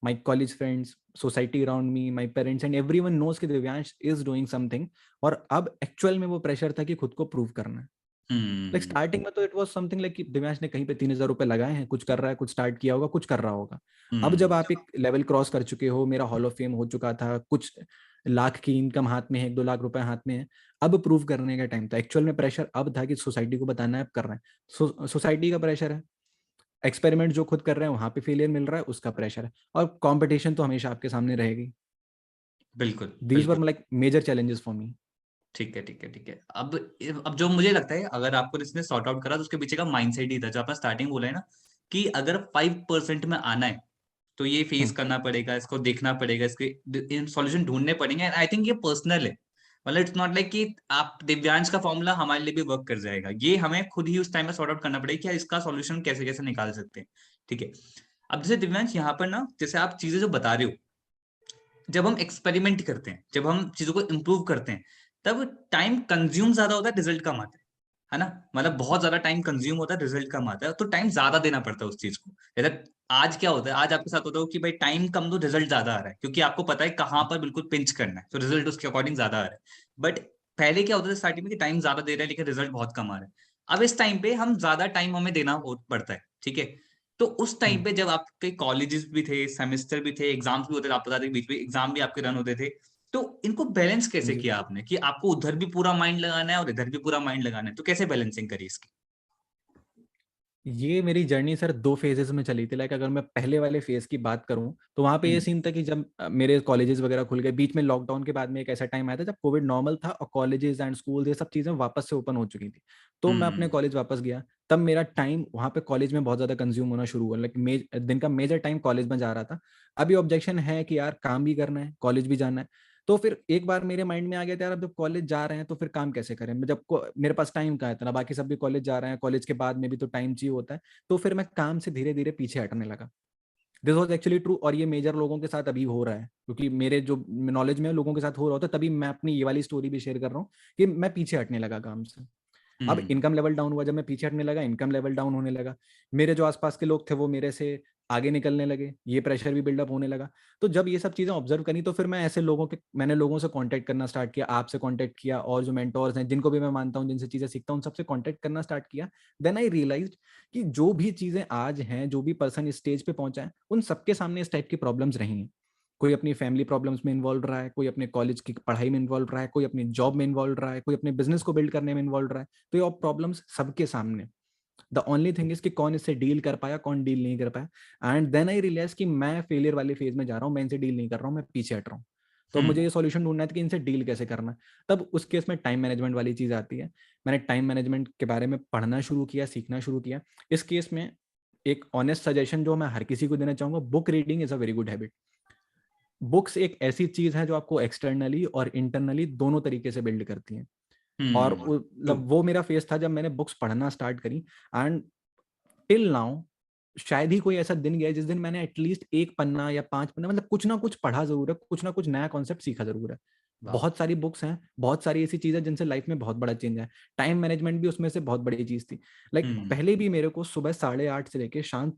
My college friends, society around me, my parents and everyone knows कि दिव्यांश इज डूइंग समथिंग। और अब एक्चुअल में वो प्रेशर था कि खुद को प्रूव करना है। लाइक हम्म स्टार्टिंग में तो इट वाज समथिंग लाइक कि दिव्यांश ने कहीं पे 3,000 रुपए लगाए हैं, कुछ कर रहा है, कुछ स्टार्ट किया होगा, कुछ कर रहा होगा। अब हम्म जब आप एक लेवल क्रॉस कर चुके हो, मेरा हॉल ऑफ फेम हो चुका था, कुछ लाख की इनकम हाथ में है, 1-2 लाख रुपए हाथ में है, अब प्रूव करने का टाइम था। एक्चुअल में प्रेशर अब था कि सोसाइटी को बताना है, अब कर रहे हैं। सोसाइटी का प्रेशर है, एक्सपेरिमेंट जो खुद कर रहे हैं वहां पे फेलियर मिल रहा है, उसका प्रेशर है, और कंपटीशन तो हमेशा आपके सामने रहेगी। बिल्कुल दीज वर बिल्कुल। Like major challenges for me. ठीक है ठीक है ठीक है। अब जो मुझे लगता है, अगर आपको इसने सॉर्ट आउट करा तो उसके पीछे का माइंडसेट ही था, जो आपने स्टार्टिंग बोला है ना, कि अगर 5% में आना है तो ये फेस करना पड़ेगा, इसको देखना पड़ेगा, इसके सॉल्यूशन ढूंढने पड़ेंगे। आई थिंक ये पर्सनल है, मतलब इट्स नॉट लाइक कि आप दिव्यांश का फॉर्मूला हमारे लिए भी वर्क कर जाएगा, ये हमें खुद ही उस टाइम में सॉर्ट आउट करना पड़ेगा कि इसका सॉल्यूशन कैसे कैसे निकाल सकते हैं, ठीक है। अब जैसे दिव्यांश यहाँ पर ना, जैसे आप चीजें जो बता रहे हो, जब हम एक्सपेरिमेंट करते हैं, जब हम चीजों को इम्प्रूव करते हैं, तब टाइम कंज्यूम ज्यादा होता है, रिजल्ट कम आता है ना। मतलब बहुत ज्यादा टाइम कंज्यूम होता है, रिजल्ट कम आता है, तो टाइम ज्यादा देना पड़ता है उस चीज को। जैसे आज क्या होता है, आज आपके साथ होता है कि भाई टाइम कम दो, रिजल्ट ज्यादा आ रहा है, क्योंकि आपको पता है कहाँ पर बिल्कुल पिंच करना है, तो रिजल्ट उसके अकॉर्डिंग ज्यादा आ रहा है। बट पहले क्या होता था स्टार्टिंग में, कि टाइम ज्यादा दे रहा है लेकिन रिजल्ट बहुत कम आ रहा है। अब इस टाइम पे हम ज्यादा टाइम हमें देना पड़ता है, ठीक है। तो उस टाइम पे जब आपके कॉलेजेस भी थे, सेमेस्टर भी थे, एग्जाम्स भी होते थे, आप बता दें बीच में एग्जाम भी आपके रन होते थे, तो इनको बैलेंस कैसे जी, किया आपने, कि आपको उधर भी पूरा माइंड लगाना है और इधर भी पूरा माइंड लगाना है, तो कैसे बैलेंसिंग करी इसकी? ये मेरी जर्नी सर 2 फेजेस में चली थी। लाइक अगर मैं पहले वाले फेज की बात करूं तो वहां पे ये हम्म सीन था कि जब मेरे कॉलेजेस वगैरह खुल गए, बीच में लॉकडाउन के बाद में एक ऐसा टाइम आया था जब कोविड नॉर्मल था और कॉलेजेस एंड स्कूल ये सब चीजें वापस से ओपन हो चुकी थी। तो मैं अपने हम्म कॉलेज वापस गया, तब मेरा टाइम वहां पे कॉलेज में बहुत ज्यादा कंज्यूम होना शुरू हुआ। लाइक दिन का मेजर टाइम कॉलेज में जा रहा था। अभी ऑब्जेक्शन है कि यार काम भी करना है, कॉलेज भी जाना है। तो फिर एक बार मेरे माइंड में आ गया था, यार अब जब कॉलेज जा रहे हैं तो फिर काम कैसे करें, मैं जब मेरे पास टाइम कहाँ है इतना, बाकी सब भी कॉलेज जा रहे हैं, कॉलेज के बाद में भी तो टाइम चाहिए होता है। तो फिर मैं काम से धीरे धीरे पीछे हटने लगा। दिस वॉज एक्चुअली ट्रू, और ये मेजर लोगों के साथ अभी हो रहा है, क्योंकि मेरे जो नॉलेज में लोगों के साथ हो रहा होता है, तभी मैं अपनी ये वाली स्टोरी भी शेयर कर रहा हूँ कि मैं पीछे हटने लगा काम से। अब हम्म इनकम लेवल डाउन हुआ, जब मैं पीछे हटने लगा इनकम लेवल डाउन होने लगा। मेरे जो आसपास के लोग थे वो मेरे से आगे निकलने लगे, ये प्रेशर भी बिल्डअप होने लगा। तो जब ये सब चीजें ऑब्जर्व करी तो फिर मैं ऐसे मैंने लोगों से कांटेक्ट करना स्टार्ट किया, आपसे कांटेक्ट किया, और जो मेंटोर्स हैं जिनको भी मैं मानता हूँ, जिनसे चीजें सीखता हूँ, उन सबसे कांटेक्ट करना स्टार्ट किया। देन आई रियलाइज्ड कि जो भी चीजें आज हैं, जो भी पर्सन इस स्टेज पे पहुंचा है, उन सबके सामने इस टाइप की प्रॉब्लम्स रही हैं। कोई अपनी फैमिली प्रॉब्लम्स में इन्वॉल्व रहा है, कोई अपने कॉलेज की पढ़ाई में इन्वॉल्व रहा है, कोई अपनी जॉब में इन्वॉल्व रहा है, कोई अपने बिजनेस को बिल्ड करने में इन्वॉल्व रहा है। तो ये प्रॉब्लम्स सबके सामने। द ओनली थिंग इज कि कौन इससे डील कर पाया, कौन डील नहीं कर पाया। एंड देन आई रियलाइज कि मैं फेलियर वाले फेज में जा रहा हूँ, मैं इनसे डील नहीं कर रहा हूँ, मैं पीछे हट रहा हूँ। तो अब मुझे हम्म ये सॉल्यूशन ढूंढना है कि इनसे डील कैसे करना है। तब उस केस में टाइम मैनेजमेंट वाली चीज आती है। मैंने टाइम मैनेजमेंट के बारे में पढ़ना शुरू किया, सीखना शुरू किया। इस केस में एक ऑनेस्ट सजेशन जो मैं हर किसी को देना चाहूंगा, book reading is a very good habit. Books एक ऐसी चीज है जो आपको एक्सटर्नली और इंटरनली दोनों तरीके से बिल्ड करती हैं। और ट्रू। मतलब वो मेरा फेस था जब मैंने बुक्स पढ़ना स्टार्ट करी। एंड टिल नाउ शायद ही कोई ऐसा दिन गया जिस दिन मैंने एटलीस्ट 1 पन्ना या 5 पन्ना, मतलब कुछ ना कुछ पढ़ा जरूर है, कुछ ना कुछ नया कॉन्सेप्ट सीखा जरूर है। वाह। बहुत सारी बुक्स हैं, बहुत सारी ऐसी चीजें जिनसे लाइफ में बहुत बड़ा चेंज है। टाइम मैनेजमेंट भी उसमें से बहुत बड़ी चीज थी। लाइक पहले भी मेरे को सुबह 8:30 से लेके शाम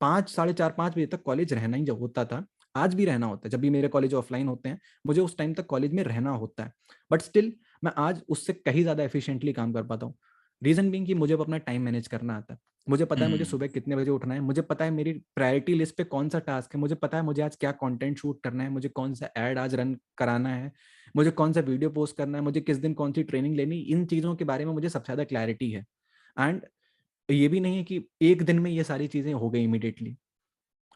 5, साढ़े 4, 5 बजे तक कॉलेज रहना ही जब होता था। आज भी रहना होता है, जब भी मेरे कॉलेज ऑफलाइन होते हैं मुझे उस टाइम तक कॉलेज में रहना होता है। बट स्टिल मैं आज उससे कहीं ज्यादा एफिशिएंटली काम कर पाता हूँ। रीजन बीइंग कि मुझे अपना टाइम मैनेज करना आता है। मुझे पता है मुझे सुबह कितने बजे उठना है, मुझे पता है मेरी प्रायोरिटी लिस्ट पे कौन सा टास्क है, मुझे पता है मुझे आज क्या कंटेंट शूट करना है, मुझे कौन सा ऐड आज रन कराना है, मुझे कौन सा वीडियो पोस्ट करना है, मुझे किस दिन कौन सी ट्रेनिंग लेनी, इन चीज़ों के बारे में मुझे सबसे ज़्यादा क्लैरिटी है। एंड ये भी नहीं है कि एक दिन में ये सारी चीज़ें हो गई इमीडिएटली।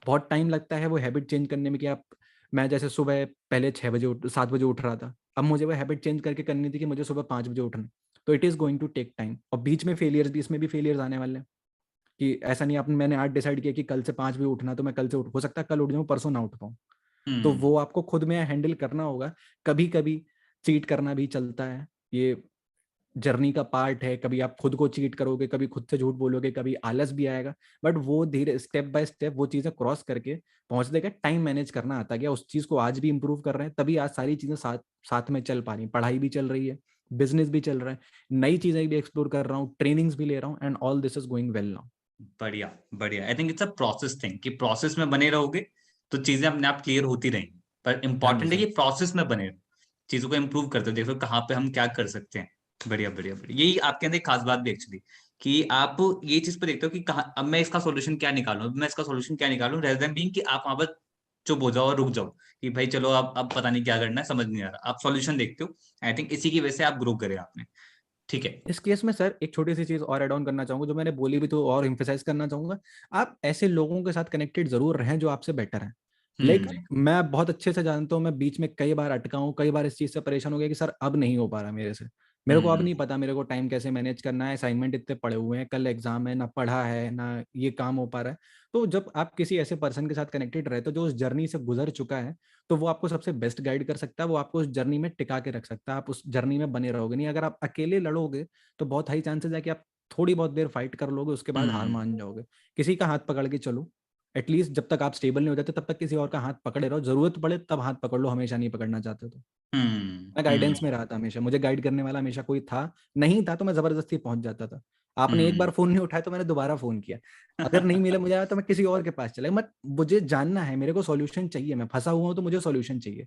बहुत टाइम लगता है वो हैबिट चेंज करने में कि आप, मैं जैसे सुबह पहले 6 बजे 7 बजे उठ रहा था, अब मुझे वो हैबिट चेंज करके करनी थी कि मुझे सुबह 5 बजे उठना है। तो it is going to take time, और बीच में फेलियर्स भी, इसमें भी फेलियर्स आने वाले हैं। कि ऐसा नहीं आपने, मैंने आज डिसाइड किया कि कल से 5 बजे उठना, तो मैं कल से उठ, हो सकता है कल उठ जाऊँ, परसों ना उठ पाऊँ। तो वो आपको खुद में हैंडल करना होगा। कभी कभी चीट करना भी चलता है, ये जर्नी का पार्ट है। कभी आप खुद को चीट करोगे, कभी खुद से झूठ बोलोगे, कभी आलस भी आएगा। बट वो धीरे स्टेप बाय स्टेप वो चीजें क्रॉस करके पहुंच देगा। टाइम मैनेज करना आता गया, उस चीज को आज भी इंप्रूव कर रहे हैं, तभी आज सारी चीजें साथ साथ में चल पा रही हैं। पढ़ाई भी चल रही है, बिजनेस भी चल रहा है, नई चीजें भी एक्सप्लोर कर रहा हूँ, ट्रेनिंग्स भी ले रहा हूँ, and all this is going well now. बढ़िया बढ़िया। I think it's a process thing कि प्रोसेस में बने रहोगे तो चीजें अपने आप क्लियर होती रहेंगी। पर हाँ जी इंपॉर्टेंट है सर। कि प्रोसेस में बने रहो, चीजों को इम्प्रूव करते हो, देखो कहाँ पे हम क्या कर सकते हैं। बढ़िया बढ़िया बढ़िया। यही आपके अंदर एक खास बात भी एक्चुअली, कि आप ये चीज पे देखते हो कि कहाँ अब मैं इसका सोल्यूशन क्या निकालूं, अब मैं इसका सोल्यूशन क्या निकालूं, रेदर देन बीइंग कि आप वहां पर चुप हो जाओ और रुक जाओ कि भाई चलो अब पता नहीं क्या करना है, समझ नहीं आ रहा, आप सॉल्यूशन देखते हो। आई थिंक इसी की वजह से आप ग्रो करे आपने। ठीक है। इस केस में सर एक छोटी सी चीज और ऐड ऑन करना चाहूंगा, जो मैंने बोली भी तो और एम्फेसाइज करना चाहूंगा। आप ऐसे लोगों के साथ कनेक्टेड जरूर रहें जो आपसे बेटर हैं। लाइक हम्म मैं बहुत अच्छे से जानता हूँ, मैं बीच में कई बार अटका हूँ, कई बार इस चीज से परेशान हो गया कि सर अब नहीं हो पा रहा मेरे से। मेरे को अब हम्म नहीं पता मेरे को टाइम कैसे मैनेज करना है, असाइनमेंट इतने पड़े हुए हैं, कल एग्जाम है, ना पढ़ा है ना ये काम हो पा रहा है। तो जब आप किसी ऐसे पर्सन के साथ कनेक्टेड रहते हो जो उस जर्नी से गुजर चुका है, तो वो आपको सबसे बेस्ट गाइड कर सकता है, वो आपको उस जर्नी में टिका के रख सकता है। आप उस जर्नी में बने रहोगे नहीं। अगर आप अकेले लड़ोगे तो बहुत हाई चांसेस है कि आप थोड़ी बहुत देर फाइट कर लोगे, उसके बाद हार हम्म मान जाओगे। किसी का हाथ पकड़ के चलो। एटलीस्ट जब तक आप स्टेबल नहीं हो जाते तब तक किसी और का हाथ पकड़े रहो, जरूरत पड़े तब हाथ पकड़ लो, हमेशा नहीं पकड़ना चाहते तो। मैं हम्म गाइडेंस में रहा था हमेशा, मुझे गाइड करने वाला हमेशा कोई था। नहीं था तो मैं जबरदस्ती पहुंच जाता था। आपने एक हम्म। बार फोन नहीं उठाया तो मैंने दोबारा फोन किया। अगर नहीं मिला मुझे तो मैं किसी और के पास चला गया। मत, मुझे जानना है, मेरे को सॉल्यूशन चाहिए, मैं फंसा हुआ हूँ तो मुझे सॉल्यूशन चाहिए।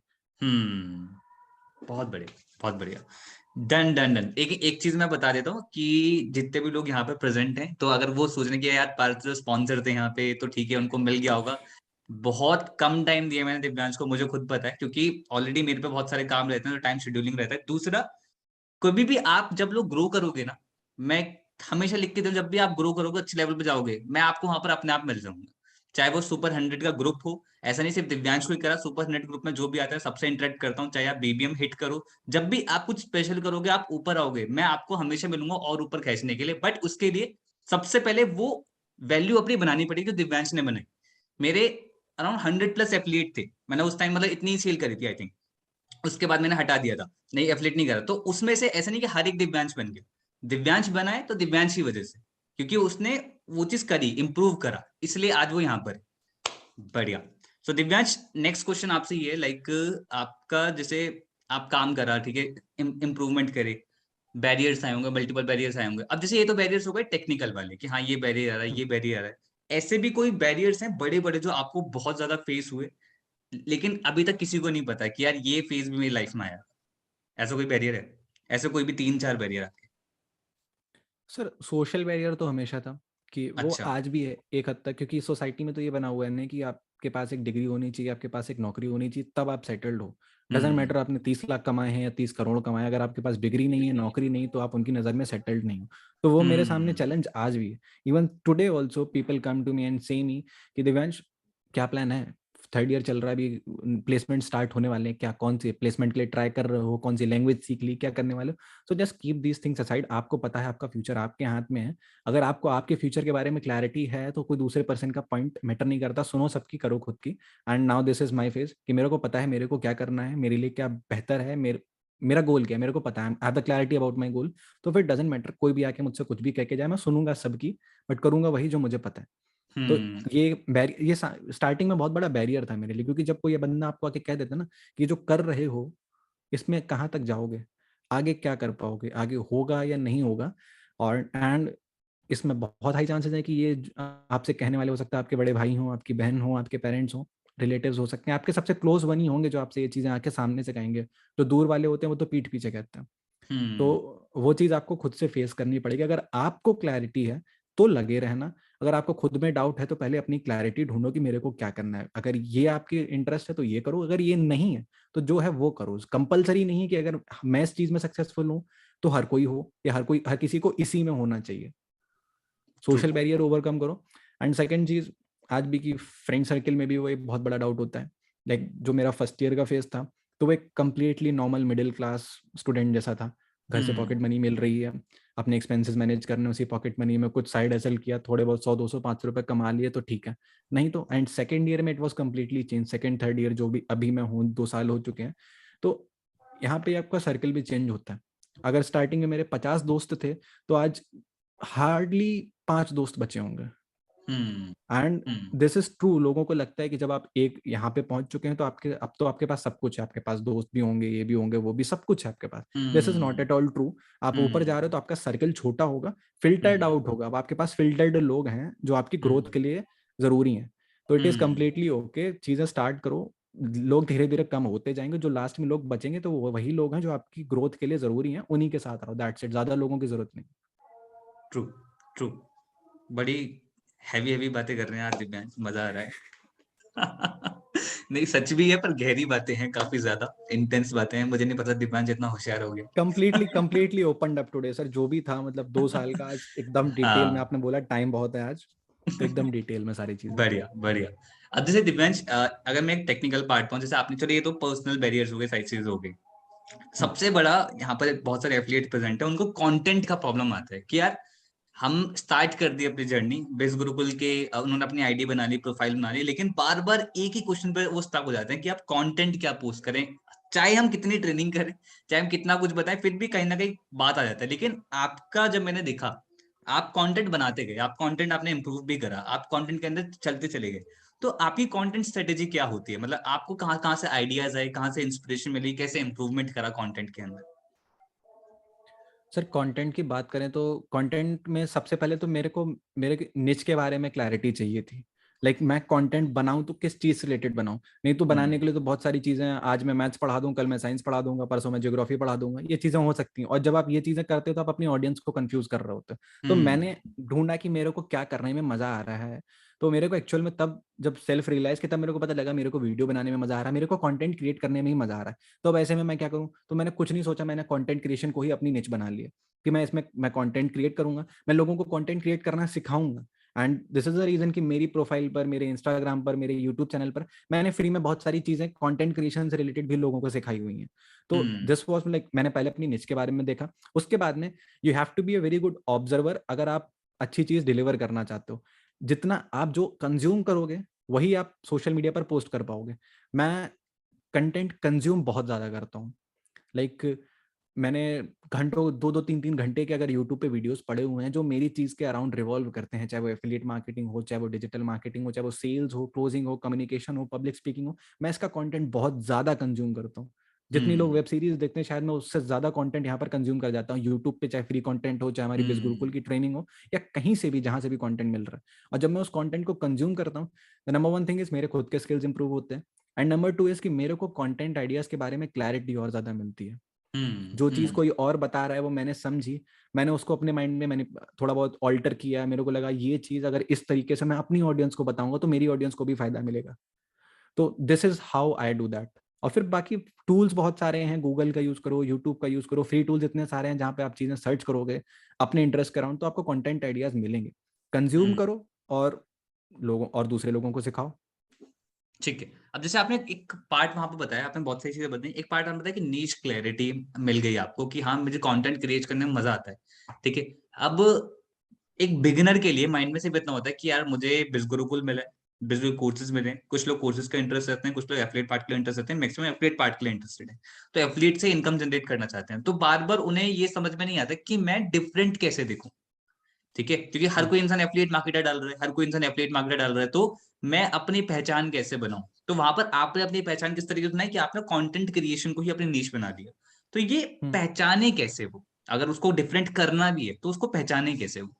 बहुत बढ़िया बहुत बढ़िया। Done done done. एक एक चीज मैं बता देता हूँ कि जितने भी लोग यहाँ पे प्रेजेंट हैं, तो अगर वो सोचने की यार पार्थ जो स्पॉन्सर थे यहाँ पे तो ठीक है उनको मिल गया होगा, बहुत कम टाइम दिया मैंने दिव्यांश को, मुझे खुद पता है क्योंकि ऑलरेडी मेरे पे बहुत सारे काम रहते हैं तो टाइम शेड्यूलिंग रहता है। दूसरा, कभी भी आप जब लोग ग्रो करोगे ना, मैं हमेशा लिख के दूं, जब भी आप ग्रो करोगे अच्छे लेवल पे जाओगे, मैं आपको वहां पर अपने आप मिल जाऊंगा। चाहे वो सुपर 100 का ग्रुप हो, ऐसा नहीं सिर्फ दिव्यांश को ही करा, सुपर 100 ग्रुप में जो भी आता है सबसे इंटरेक्ट करता हूँ, चाहे आप बीबीएम हिट करो। जब भी आप कुछ स्पेशल करोगे, आप ऊपर आओगे, मैं आपको हमेशा मिलूंगा और ऊपर खींचने के लिए। बट उसके लिए सबसे पहले वो वैल्यू अपनी बनानी पड़ेगी जो दिव्यांश ने बनाई। मेरे अराउंड 100+ एफिलिएट थे, मैंने उस टाइम मतलब इतनी सेल करी थी आई थिंक। उसके बाद मैंने हटा दिया था, नहीं एफिलिएट नहीं करा। तो उसमें से ऐसा नहीं कि हर एक दिव्यांश बन गया, दिव्यांश बना है तो दिव्यांश की वजह से, क्योंकि उसने वो चीज करी, इंप्रूव करा, इसलिए आज वो यहाँ पर है। बढ़िया। सो दिव्यांश, नेक्स्ट क्वेश्चन आपसे ये लाइक, आपका जैसे आप काम करा, ठीक है, इम्प्रूवमेंट करे, बैरियर्स आए होंगे, मल्टीपल बैरियर्स आए होंगे। अब जैसे ये तो बैरियर्स हो गए टेक्निकल वाले कि हाँ ये बैरियर आ रहा है, ये बैरियर आ रहा है, ऐसे भी कोई बैरियर्स हैं बड़े बड़े जो आपको बहुत ज्यादा फेस हुए, लेकिन अभी तक किसी को नहीं पता कि यार ये फेज भी मेरी लाइफ में आया, ऐसा कोई बैरियर है, ऐसे कोई भी 3-4 बैरियर आपके? सर सोशल बैरियर तो हमेशा था, कि वो अच्छा। आज भी है एक हद तक, क्योंकि सोसाइटी में तो ये बना हुआ है ना कि आपके पास एक डिग्री होनी चाहिए, आपके पास एक नौकरी होनी चाहिए, तब आप सेटल्ड हो। डजेंट हम्म मैटर आपने 30 लाख कमाए हैं या 30 करोड़ कमाए, अगर आपके पास डिग्री नहीं है, नौकरी नहीं, तो आप उनकी नज़र में सेटल्ड नहीं हो। तो वो मेरे सामने हम्म चैलेंज आज भी है। Even today also people come to me and say me कि दिव्यांश क्या प्लान है, 3rd ईयर चल रहा है अभी, प्लेसमेंट स्टार्ट होने वाले हैं, क्या कौन सी प्लेसमेंट के लिए ट्राई कर रहे हो, कौन सी लैंग्वेज सीख ली, क्या करने वाले हो। So just keep these things aside. आपको पता है आपका फ्यूचर आपके हाथ में है। अगर आपको आपके फ्यूचर के बारे में क्लैरिटी है तो कोई दूसरे पर्सन का पॉइंट मैटर नहीं करता, सुनो सबकी, करो खुद की। And now this is my phase कि मेरे को पता है मेरे को क्या करना है, मेरे लिए क्या बेहतर है, मेरा गोल क्या है, मेरे को पता है, I have the clarity about my goal. तो फिर डजंट मैटर कोई भी आके मुझसे कुछ भी कह के जाए, मैं सुनूंगा सबकी, बट करूंगा वही जो मुझे पता है। तो ये स्टार्टिंग में बहुत बड़ा बैरियर था मेरे लिए, क्योंकि जब कोई ये बंदा आपको आके कह देता ना कि जो कर रहे हो इसमें कहाँ तक जाओगे, आगे क्या कर पाओगे, आगे होगा या नहीं होगा, और एंड इसमें बहुत हाई चांसेस है कि ये आपसे कहने वाले हो सकता है आपके बड़े भाई हों, आपकी बहन हो, आपके पेरेंट्स हों, रिलेटिव्स हो सकते हैं, आपके सबसे क्लोज वन ही होंगे जो आपसे ये चीजें आके सामने से कहेंगे। जो दूर वाले होते हैं वो तो पीठ पीछे कहते हैं। तो वो चीज आपको खुद से फेस करनी पड़ेगी। अगर आपको क्लैरिटी है तो लगे रहना, अगर आपको खुद में डाउट है तो पहले अपनी क्लैरिटी ढूंढो कि मेरे को क्या करना है। अगर ये आपकी इंटरेस्ट है तो ये करो, अगर ये नहीं है तो जो है वो करो। कंपलसरी नहीं है कि अगर मैं इस चीज में सक्सेसफुल हूँ तो हर कोई हो, या हर किसी को इसी में होना चाहिए। सोशल बैरियर ओवरकम करो। एंड सेकंड चीज, आज भी की फ्रेंड सर्किल में भी वो एक बहुत बड़ा डाउट होता है। लाइक जो मेरा फर्स्ट ईयर का फेज था, तो वो एक completely normal middle class student जैसा था। घर से पॉकेट मनी मिल रही है, अपने एक्सपेंसेस मैनेज करने उसी पॉकेट मनी में, कुछ साइड हसल किया, थोड़े बहुत 100 200 500 रुपए कमा लिए तो ठीक है, नहीं तो। एंड सेकेंड ईयर में it was completely change. Second third year जो भी अभी मैं हूँ, 2 साल हो चुके हैं, तो यहाँ पे आपका सर्कल भी चेंज होता है। अगर स्टार्टिंग में मेरे 50 दोस्त थे तो आज हार्डली 5 दोस्त बचे होंगे। And this is true. लोगों को लगता है कि जब आप एक यहाँ पे पहुंच चुके हैं तो अब तो आपके पास सब कुछ है, आपके पास दोस्त भी होंगे, ये भी होंगे, वो भी, सब कुछ है आपके पास। This is not at all true. आप ऊपर जा रहे हो तो आपका सर्कल छोटा होगा, फिल्टर्ड आउट होगा। अब आपके पास फिल्टर्ड लोग हैं जो आपकी ग्रोथ के लिए जरूरी है, तो इट इज कम्प्लीटली ओके। चीजें स्टार्ट करो, लोग धीरे धीरे कम होते जाएंगे, जो लास्ट में लोग बचेंगे तो वो वही लोग हैं जो आपकी ग्रोथ के लिए जरूरी हैं, उन्हीं के साथ रहो, दैट्स इट। ज्यादा लोगों की जरूरत नहीं। True true. बड़ी हैवी बातें कर रहे हैं आज दिव्यांश, मजा आ रहा है। नहीं सच भी है, पर गहरी बातें हैं, काफी ज्यादा इंटेंस बातें हैं। मुझे नहीं पता दिव्यांश इतना होशियार हो गया। Completely open up today sir. जो भी था, मतलब 2 साल का, आज एकदम डिटेल में। आपने बोला टाइम बहुत है आज, तो एकदम डिटेल में सारी चीजें। बढ़िया बढ़िया। अब जैसे दिव्यांश, अगर मैं एक टेक्निकल पार्ट पर हूँ, जैसे आपने, चलो ये तो पर्सनल बैरियर्स हो गए, सारी चीजें हो गई। सबसे बड़ा यहाँ पर बहुत सारे एफिलिएट प्रेजेंट है, उनको कंटेंट का प्रॉब्लम आता है कि यार हम स्टार्ट कर दी अपनी जर्नी बेस गुरुकुल के, उन्होंने अपनी आईडी बना ली, प्रोफाइल बना ली, लेकिन बार बार एक ही क्वेश्चन पे वो स्टक हो जाते हैं कि आप कंटेंट क्या पोस्ट करें। चाहे हम कितनी ट्रेनिंग करें, चाहे हम कितना कुछ बताएं, फिर भी कहीं ना कहीं बात आ जाता है। लेकिन आपका जब मैंने देखा, आप कंटेंट बनाते गए, आप कंटेंट आपने इंप्रूव भी करा, आप कंटेंट के अंदर चलते चले गए, तो आपकी कंटेंट स्ट्रेटेजी क्या होती है? मतलब आपको कहाँ कहाँ से आइडियाज आए, कहाँ से इंस्पिरेशन मिली, कैसे इंप्रूवमेंट करा कंटेंट के अंदर? सर कंटेंट की बात करें तो कंटेंट में सबसे पहले तो मेरे निच के बारे में क्लैरिटी चाहिए थी। लाइक मैं कंटेंट बनाऊं तो किस चीज से रिलेटेड बनाऊं। नहीं तो बनाने के लिए तो बहुत सारी चीजें हैं। आज मैं मैथ्स पढ़ा दूं, कल मैं साइंस पढ़ा दूंगा, परसों मैं ज्योग्राफी पढ़ा दूंगा, ये चीजें हो सकती हैं। और जब आप ये चीजें करते हो तो आप अपनी ऑडियंस को कंफ्यूज कर रहे होते हो। तो मैंने ढूंढा कि मेरे को क्या करने में मजा आ रहा है। तो मेरे को एक्चुअल में तब जब सेल्फ रियलाइज किया, तब मेरे को पता लगा मेरे को वीडियो बनाने में मजा आ रहा है, मेरे को कंटेंट क्रिएट करने में ही मजा आ रहा है। तो अब ऐसे में मैं क्या करूं? तो मैंने कुछ नहीं सोचा, मैंने कंटेंट क्रिएशन को ही अपनी निच बना लिया कि मैं कंटेंट क्रिएट करूंगा, मैं लोगों को कंटेंट क्रिएट करना सिखाऊंगा। And this is the reason कि मेरी प्रोफाइल पर, मेरे इंस्टाग्राम पर, मेरे यूट्यूब चैनल पर मैंने फ्री में बहुत सारी चीजें कंटेंट क्रिएशन से रिलेटेड भी लोगों को सिखाई हुई हैं। तो दिस वाज लाइक, मैंने पहले अपनी निच के बारे में देखा। उसके बाद में you have to be a very good observer अगर आप अच्छी चीज डिलीवर करना चाहते हो। जितना आप जो कंज्यूम करोगे वही आप सोशल मीडिया पर पोस्ट कर पाओगे। मैं कंटेंट कंज्यूम बहुत ज्यादा करता हूँ। लाइक मैंने घंटों 2 2 3 3 घंटे के अगर यूट्यूब पे वीडियोस पड़े हुए हैं जो मेरी चीज के अराउंड रिवॉल्व करते हैं, चाहे वो एफिलिएट मार्केटिंग हो, चाहे वो डिजिटल मार्केटिंग हो, चाहे वो सेल्स हो, क्लोजिंग हो, कम्युनिकेशन हो, पब्लिक स्पीकिंग हो। मैं इसका कंटेंट बहुत ज्यादा कंज्यूम करता हूँ। जितनी लोग वेब सीरीज देखते हैं शायद मैं उससे ज्यादा कंटेंट यहाँ पर कंज्यूम कर जाता हूँ यूट्यूब पे, चाहे फ्री कंटेंट हो, चाहे हमारी बिज गुरुकुल की ट्रेनिंग हो, या कहीं से भी जहां से भी कंटेंट मिल रहा है। और जब मैं उस कंटेंट को कंज्यूम करता हूँ, नंबर वन थिंग इज मेरे खुद के स्किल्स इंप्रूव होते हैं। एंड नंबर टू इज कि मेरे को कंटेंट आइडियाज के बारे में क्लैरिटी और ज्यादा मिलती है। जो चीज कोई और बता रहा है वो मैंने समझी, मैंने उसको अपने माइंड में मैंने थोड़ा बहुत ऑल्टर किया, मेरे को लगा ये चीज अगर इस तरीके से मैं अपनी ऑडियंस को बताऊंगा तो मेरी ऑडियंस को भी फायदा मिलेगा। तो this is how I do that. और फिर बाकी टूल्स बहुत सारे हैं, गूगल का यूज करो, यूट्यूब का यूज करो, फ्री टूल्स इतने सारे हैं जहां पे आप चीजें सर्च करोगे अपने इंटरेस्ट के अराउंड तो आपको कंटेंट आइडियाज मिलेंगे। कंज्यूम करो और लोगों और दूसरे लोगों को सिखाओ। ठीक है। अब जैसे आपने एक पार्ट वहां पे बताया, आपने बहुत सारी चीजें बताई, एक पार्ट आपने बताया कि नीश क्लैरिटी मिल गई आपको कि हाँ मुझे कंटेंट क्रिएट करने में मजा आता है। ठीक है। अब एक बिगिनर के लिए माइंड में सिर्फ इतना होता है कि यार मुझे बिज गुरुकुल मिला है, बिज गुरुकुल कोर्सेज मिले हैं, कुछ लोग कोर्सेज का इंटरेस्ट रखते हैं, कुछ लोग एफिलिएट पार्ट के लिए इंटरेस्ट रखते हैं, मैक्सिमम एफिलिएट पार्ट के लिए इंटरेस्टेड है, तो एफिलिएट से इनकम जनरेट करना चाहते हैं। तो बार बार उन्हें ये समझ में नहीं आता कि मैं डिफरेंट कैसे दिखूं, ठीक है, क्योंकि हर कोई इंसान एफिलिएट मार्केटर डाल रहा है, हर कोई इंसान एफिलिएट मार्केटर डाल रहा है, तो मैं अपनी पहचान कैसे बनाऊं? तो वहां पर आपने अपनी पहचान किस तरीके से बनाई कि आपने कंटेंट क्रिएशन को ही अपनी नीश बना दिया। तो ये पहचाने कैसे वो, अगर उसको डिफरेंट करना भी है तो उसको पहचाने कैसे वो?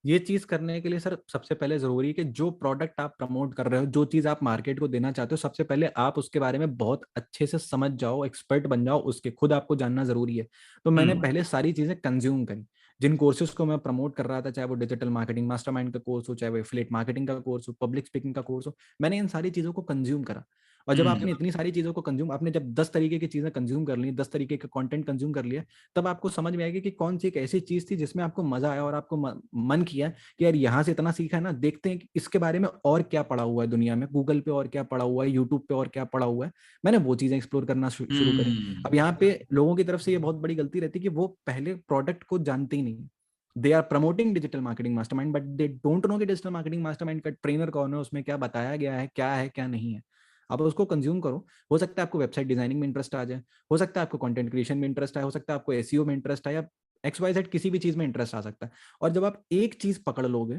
ये चीज करने के लिए सर सबसे पहले जरूरी है कि जो प्रोडक्ट आप प्रमोट कर रहे हो, जो चीज आप मार्केट को देना चाहते हो, सबसे पहले आप उसके बारे में बहुत अच्छे से समझ जाओ, एक्सपर्ट बन जाओ, उसके खुद आपको जानना जरूरी है। तो मैंने पहले सारी चीजें कंज्यूम करी। जिन कोर्सेज को मैं प्रमोट कर रहा था, चाहे वो डिजिटल मार्केटिंग मास्टरमाइंड का कोर्स हो, चाहे वो एफिलिएट मार्केटिंग का कोर्स हो, पब्लिक स्पीकिंग का कोर्स हो, मैंने इन सारी चीजों को कंज्यूम करा। और जब आपने इतनी सारी चीजों को कंज्यूम, आपने जब 10 तरीके की चीजें कंज्यूम कर ली, 10 तरीके का कंटेंट कंज्यूम कर लिया, तब आपको समझ में आएगी कि कौन सी एक ऐसी चीज थी जिसमें आपको मजा आया और आपको मन किया कि यार यहाँ से इतना सीखा है ना, देखते हैं कि इसके बारे में और क्या पड़ा हुआ है दुनिया में, गूगल पे और क्या पड़ा हुआ है, यूट्यूब पे और क्या पड़ा हुआ है। मैंने वो चीजें एक्सप्लोर करना शुरू करी। अब यहाँ पे लोगों की तरफ से ये बहुत बड़ी गलती रहती है कि वो पहले प्रोडक्ट को जानते ही नहीं। They are promoting digital marketing mastermind, but they don't know कि डिजिटल मार्केटिंग मास्टरमाइंड का ट्रेनर कौन है, उसमें क्या बताया गया है क्या नहीं है। आप उसको कंज्यूम करो। हो सकता है आपको वेबसाइट डिजाइनिंग में इंटरेस्ट आ जाए, हो सकता है आपको कंटेंट क्रिएशन में इंटरेस्ट आए, हो सकता है आपको एसईओ में इंटरेस्ट आए, या XYZ किसी भी चीज में इंटरेस्ट आ सकता है। और जब आप एक चीज पकड़ लोगे,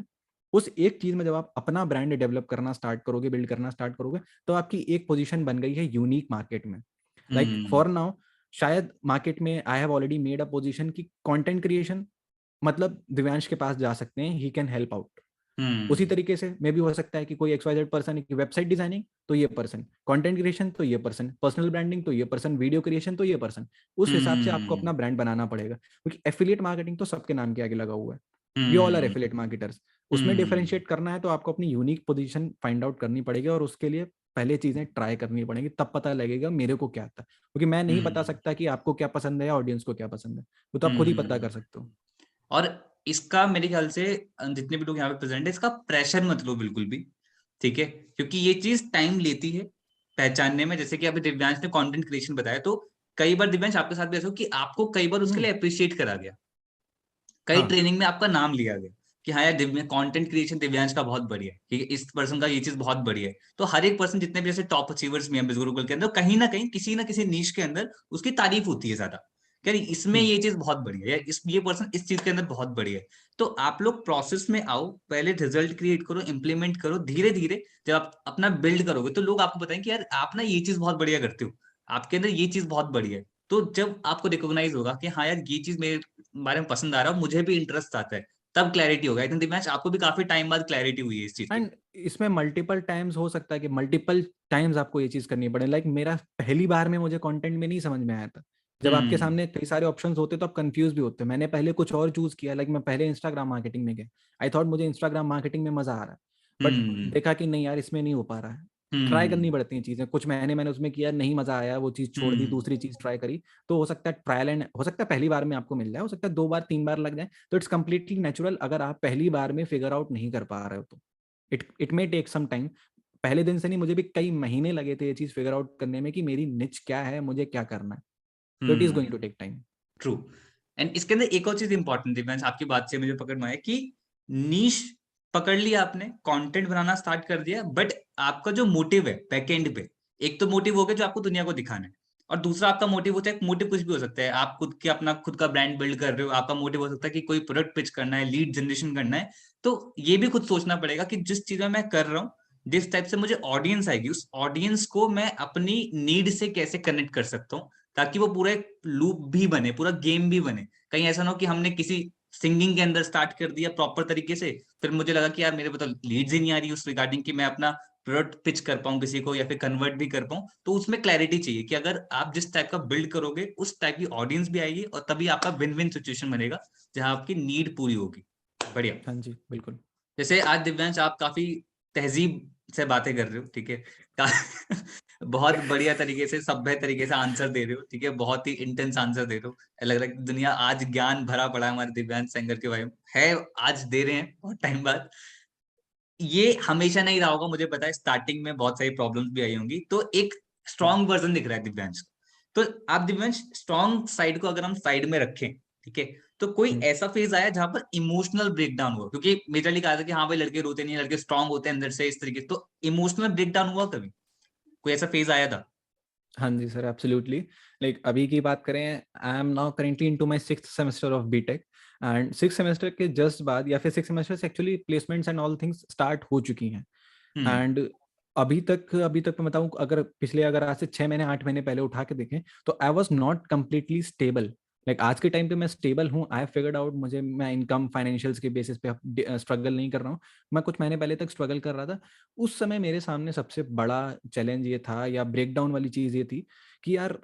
उस एक चीज में जब आप अपना ब्रांड डेवलप करना स्टार्ट करोगे, बिल्ड करना स्टार्ट करोगे, तो आपकी एक पोजीशन बन गई है यूनिक मार्केट में। लाइक फॉर नाउ, शायद मार्केट में I have already made a position की कंटेंट क्रिएशन, मतलब दिव्यांश के पास जा सकते हैं, ही कैन हेल्प आउट। उसी तरीके से मे भी हो सकता है कि कोई XYZ पर्सन है कि वेबसाइट डिजाइनिंग तो ये पर्सन, कंटेंट क्रिएशन तो ये पर्सन, पर्सनल ब्रांडिंग तो ये पर्सन, वीडियो क्रिएशन तो ये पर्सन। उस हिसाब से आपको अपना ब्रांड बनाना पड़ेगा, क्योंकि एफिलिएट मार्केटिंग तो सबके नाम के आगे लगा हुआ है। We all are affiliate marketers. उसमें डिफरेंशिएट करना है तो आपको अपनी यूनिक पोजीशन फाइंड आउट करनी पड़ेगी, और उसके लिए पहले चीजें ट्राई करनी पड़ेंगी, तब पता लगेगा मेरे को क्या आता है। क्योंकि मैं नहीं बता सकता कि आपको क्या पसंद है या ऑडियंस को क्या पसंद है, वो तो आप खुद ही पता कर सकते हो। और इसका मेरे ख्याल से जितने भी लोग यहाँ पे प्रेजेंट है, इसका प्रेशर मत लो बिल्कुल भी, ठीक है, क्योंकि ये चीज टाइम लेती है पहचानने में। जैसे कि अभी दिव्यांश ने कंटेंट क्रिएशन बताया, तो कई बार दिव्यांश आपके साथ भी ऐसा हो कि आपको कई बार उसके लिए अप्रिशिएट करा गया, कई हाँ ट्रेनिंग में आपका नाम लिया गया कि हाँ यार दिव्य कंटेंट क्रिएशन दिव्यांश का बहुत बढ़िया है, कि इस पर्सन का ये चीज बहुत बढ़िया है। तो हर एक पर्सन, जितने भी जैसे टॉप अचीवर्स में गुरुकुल के अंदर, कहीं ना किसी नीश के अंदर उसकी तारीफ होती है ज्यादा, यार इसमें ये चीज बहुत बढ़िया है, ये पर्सन इस चीज के अंदर बहुत बढ़िया है। तो आप लोग प्रोसेस में आओ, पहले रिजल्ट क्रिएट करो, इंप्लीमेंट करो, धीरे धीरे जब आप अपना बिल्ड करोगे तो लोग आपको बताएंगे कि यार आप ना ये चीज बहुत बढ़िया करते हो, आपके अंदर ये चीज बहुत बढ़िया है। तो जब आपको रिकॉग्नाइज होगा कि हाँ यार ये चीज मेरे बारे में पसंद आ रहा है, मुझे भी इंटरेस्ट आता है, तब क्लैरिटी होगा। आई थिंक दिव्यांश आपको भी काफी टाइम बाद क्लैरिटी हुई है इस चीज की। एंड इसमें मल्टीपल टाइम्स हो सकता है कि मल्टीपल टाइम्स आपको ये चीज करनी पड़े। लाइक मेरा पहली बार में मुझे कंटेंट में नहीं समझ में आया था। जब आपके हम्म सामने कई सारे ऑप्शंस होते तो आप कंफ्यूज भी होते। मैंने पहले कुछ और चूज किया, लाइक मैं पहले इंस्टाग्राम मार्केटिंग में गया। आई थॉट मुझे इंस्टाग्राम मार्केटिंग में मजा आ रहा है, बट हम्म देखा कि नहीं यार, इसमें नहीं हो पा रहा है। ट्राई करनी हम्म पड़ती हैं चीजें। कुछ महीने मैंने उसमें किया, नहीं मजा आया, वो चीज छोड़ दी, हम्म दूसरी चीज ट्राई करी। तो हो सकता है ट्रायल एंड, हो सकता है पहली बार में आपको मिल जाए, हो सकता है 2 बार 3 बार लग जाए। तो इट्स कंप्लीटली नेचुरल अगर आप पहली बार में फिगर आउट नहीं कर पा रहे हो तो। It may take some time. पहले दिन से नहीं, मुझे भी कई महीने लगे थे ये चीज फिगर आउट करने में कि मेरी निच क्या है, मुझे क्या करना है। तो it is going to take time. True. And इसके अंदर एक और चीज इंपॉर्टेंट थी, मैं आपकी बात से मुझे पकड़ में आया कि नीश पकड़ लिया आपने, कंटेंट बनाना स्टार्ट कर दिया, बट आपका जो मोटिव है बैक एंड पे, एक तो मोटिव हो गया जो आपको दुनिया को दिखाना है, और दूसरा आपका मोटिव होता है, मोटिव कुछ भी हो सकता है, आप खुद के अपना खुद का ब्रांड बिल्ड कर रहे हो, आपका मोटिव हो सकता है कि कोई प्रोडक्ट पिच करना है, लीड जनरेशन करना है। तो ये भी खुद सोचना पड़ेगा कि जिस चीज में मैं कर रहा हूँ, जिस टाइप से मुझे ऑडियंस आएगी, उस ऑडियंस को मैं अपनी नीड से कैसे कनेक्ट कर सकता हूँ, ताकि वो पूरा एक लूप भी बने, पूरा गेम भी बने। कहीं ऐसा ना हो कि हमने किसी सिंगिंग के अंदर स्टार्ट कर दिया प्रॉपर तरीके से, फिर मुझे लगा कि यार मेरे को तो लीड्स ही नहीं आ रही उस रिगार्डिंग कि मैं अपना प्रोडक्ट पिच कर पाऊं किसी को, या फिर कन्वर्ट भी कर पाऊं। तो उसमें क्लैरिटी चाहिए कि अगर आप जिस टाइप का बिल्ड करोगे उस टाइप की ऑडियंस भी आएगी, और तभी आपका विन विन सिचुएशन बनेगा जहां आपकी नीड पूरी होगी। बढ़िया। हाँ जी बिल्कुल। जैसे आज दिव्यांश आप काफी तहजीब से बातें कर रहे हो, ठीक है, बहुत बढ़िया तरीके से, सभ्य तरीके से आंसर दे रहे हो, ठीक है, बहुत ही इंटेंस आंसर दे रहे हो। लग रहा है कि दुनिया आज ज्ञान भरा पड़ा है हमारे दिव्यांश सेंगर के बारे में, है, आज दे रहे हैं बहुत टाइम बाद। ये हमेशा नहीं रहा होगा, मुझे पता है, स्टार्टिंग में बहुत सारी प्रॉब्लम्स भी आई होंगी, तो एक स्ट्रॉन्ग वर्जन दिख रहा है दिव्यांश का। तो आप दिव्यांश स्ट्रॉन्ग साइड को अगर हम साइड में रखें, ठीक है, तो कोई ऐसा फेज आया जहां पर इमोशनल ब्रेकडाउन हुआ? क्योंकि मेजरली कहा था कि हाँ भाई लड़के रोते नहीं, लड़के स्ट्रांग होते हैं अंदर से इस तरीके, तो इमोशनल ब्रेकडाउन हुआ कभी? कोई ऐसा फेज आया था? हाँ जी सर, एब्सोल्युटली। लाइक अभी की बात करें, I am now currently into my 6th semester of BTech. And 6 semester के जस्ट बाद या फिर 6 सेमेस्टर से actually placements and all things start हो चुकी हैं। एंड अभी तक मैं बताऊं, अगर आज से 6 महीने 8 महीने पहले उठा के देखें तो I was not completely stable. Like आज के टाइम पे मैं स्टेबल हूँ, आई फिगर्ड आउट, मैं इनकम फाइनेंशियल्स के बेसिस पे स्ट्रगल नहीं कर रहा हूँ। मैं कुछ महीने पहले तक स्ट्रगल कर रहा था। उस समय मेरे सामने सबसे बड़ा चैलेंज ये था, या ब्रेकडाउन वाली चीज ये थी कि यार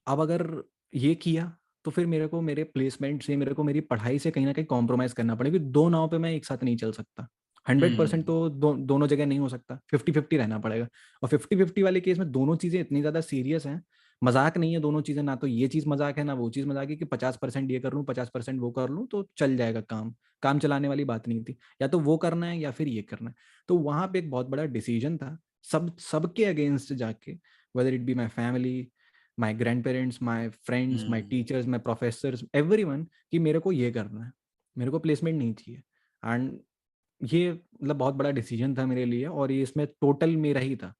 अब अगर ये किया तो फिर मेरे को मेरे प्लेसमेंट से, मेरे को मेरी पढ़ाई से कहीं ना कहीं कॉम्प्रोमाइज करना पड़ेगा, क्योंकि दो नाव पे मैं एक साथ नहीं चल सकता। 100% तो दोनों जगह नहीं हो सकता, 50-50 रहना पड़ेगा। और 50-50 वाले केस में दोनों चीजें इतनी ज्यादा सीरियस हैं, मजाक नहीं है दोनों चीजें, ना तो ये चीज मजाक है ना वो चीज मजाक है कि 50% ये कर लूँ 50% वो कर लूँ तो चल जाएगा काम। काम चलाने वाली बात नहीं थी, या तो वो करना है या फिर ये करना है। तो वहां पे एक बहुत बड़ा डिसीजन था, सबके अगेंस्ट जाके, whether it be my family, my grand parents, my friends, my teachers, my professors, everyone, कि मेरे को ये करना है, मेरे को प्लेसमेंट नहीं चाहिए। एंड ये मतलब बहुत बड़ा डिसीजन था मेरे लिए, और ये इसमें टोटल मेरा ही था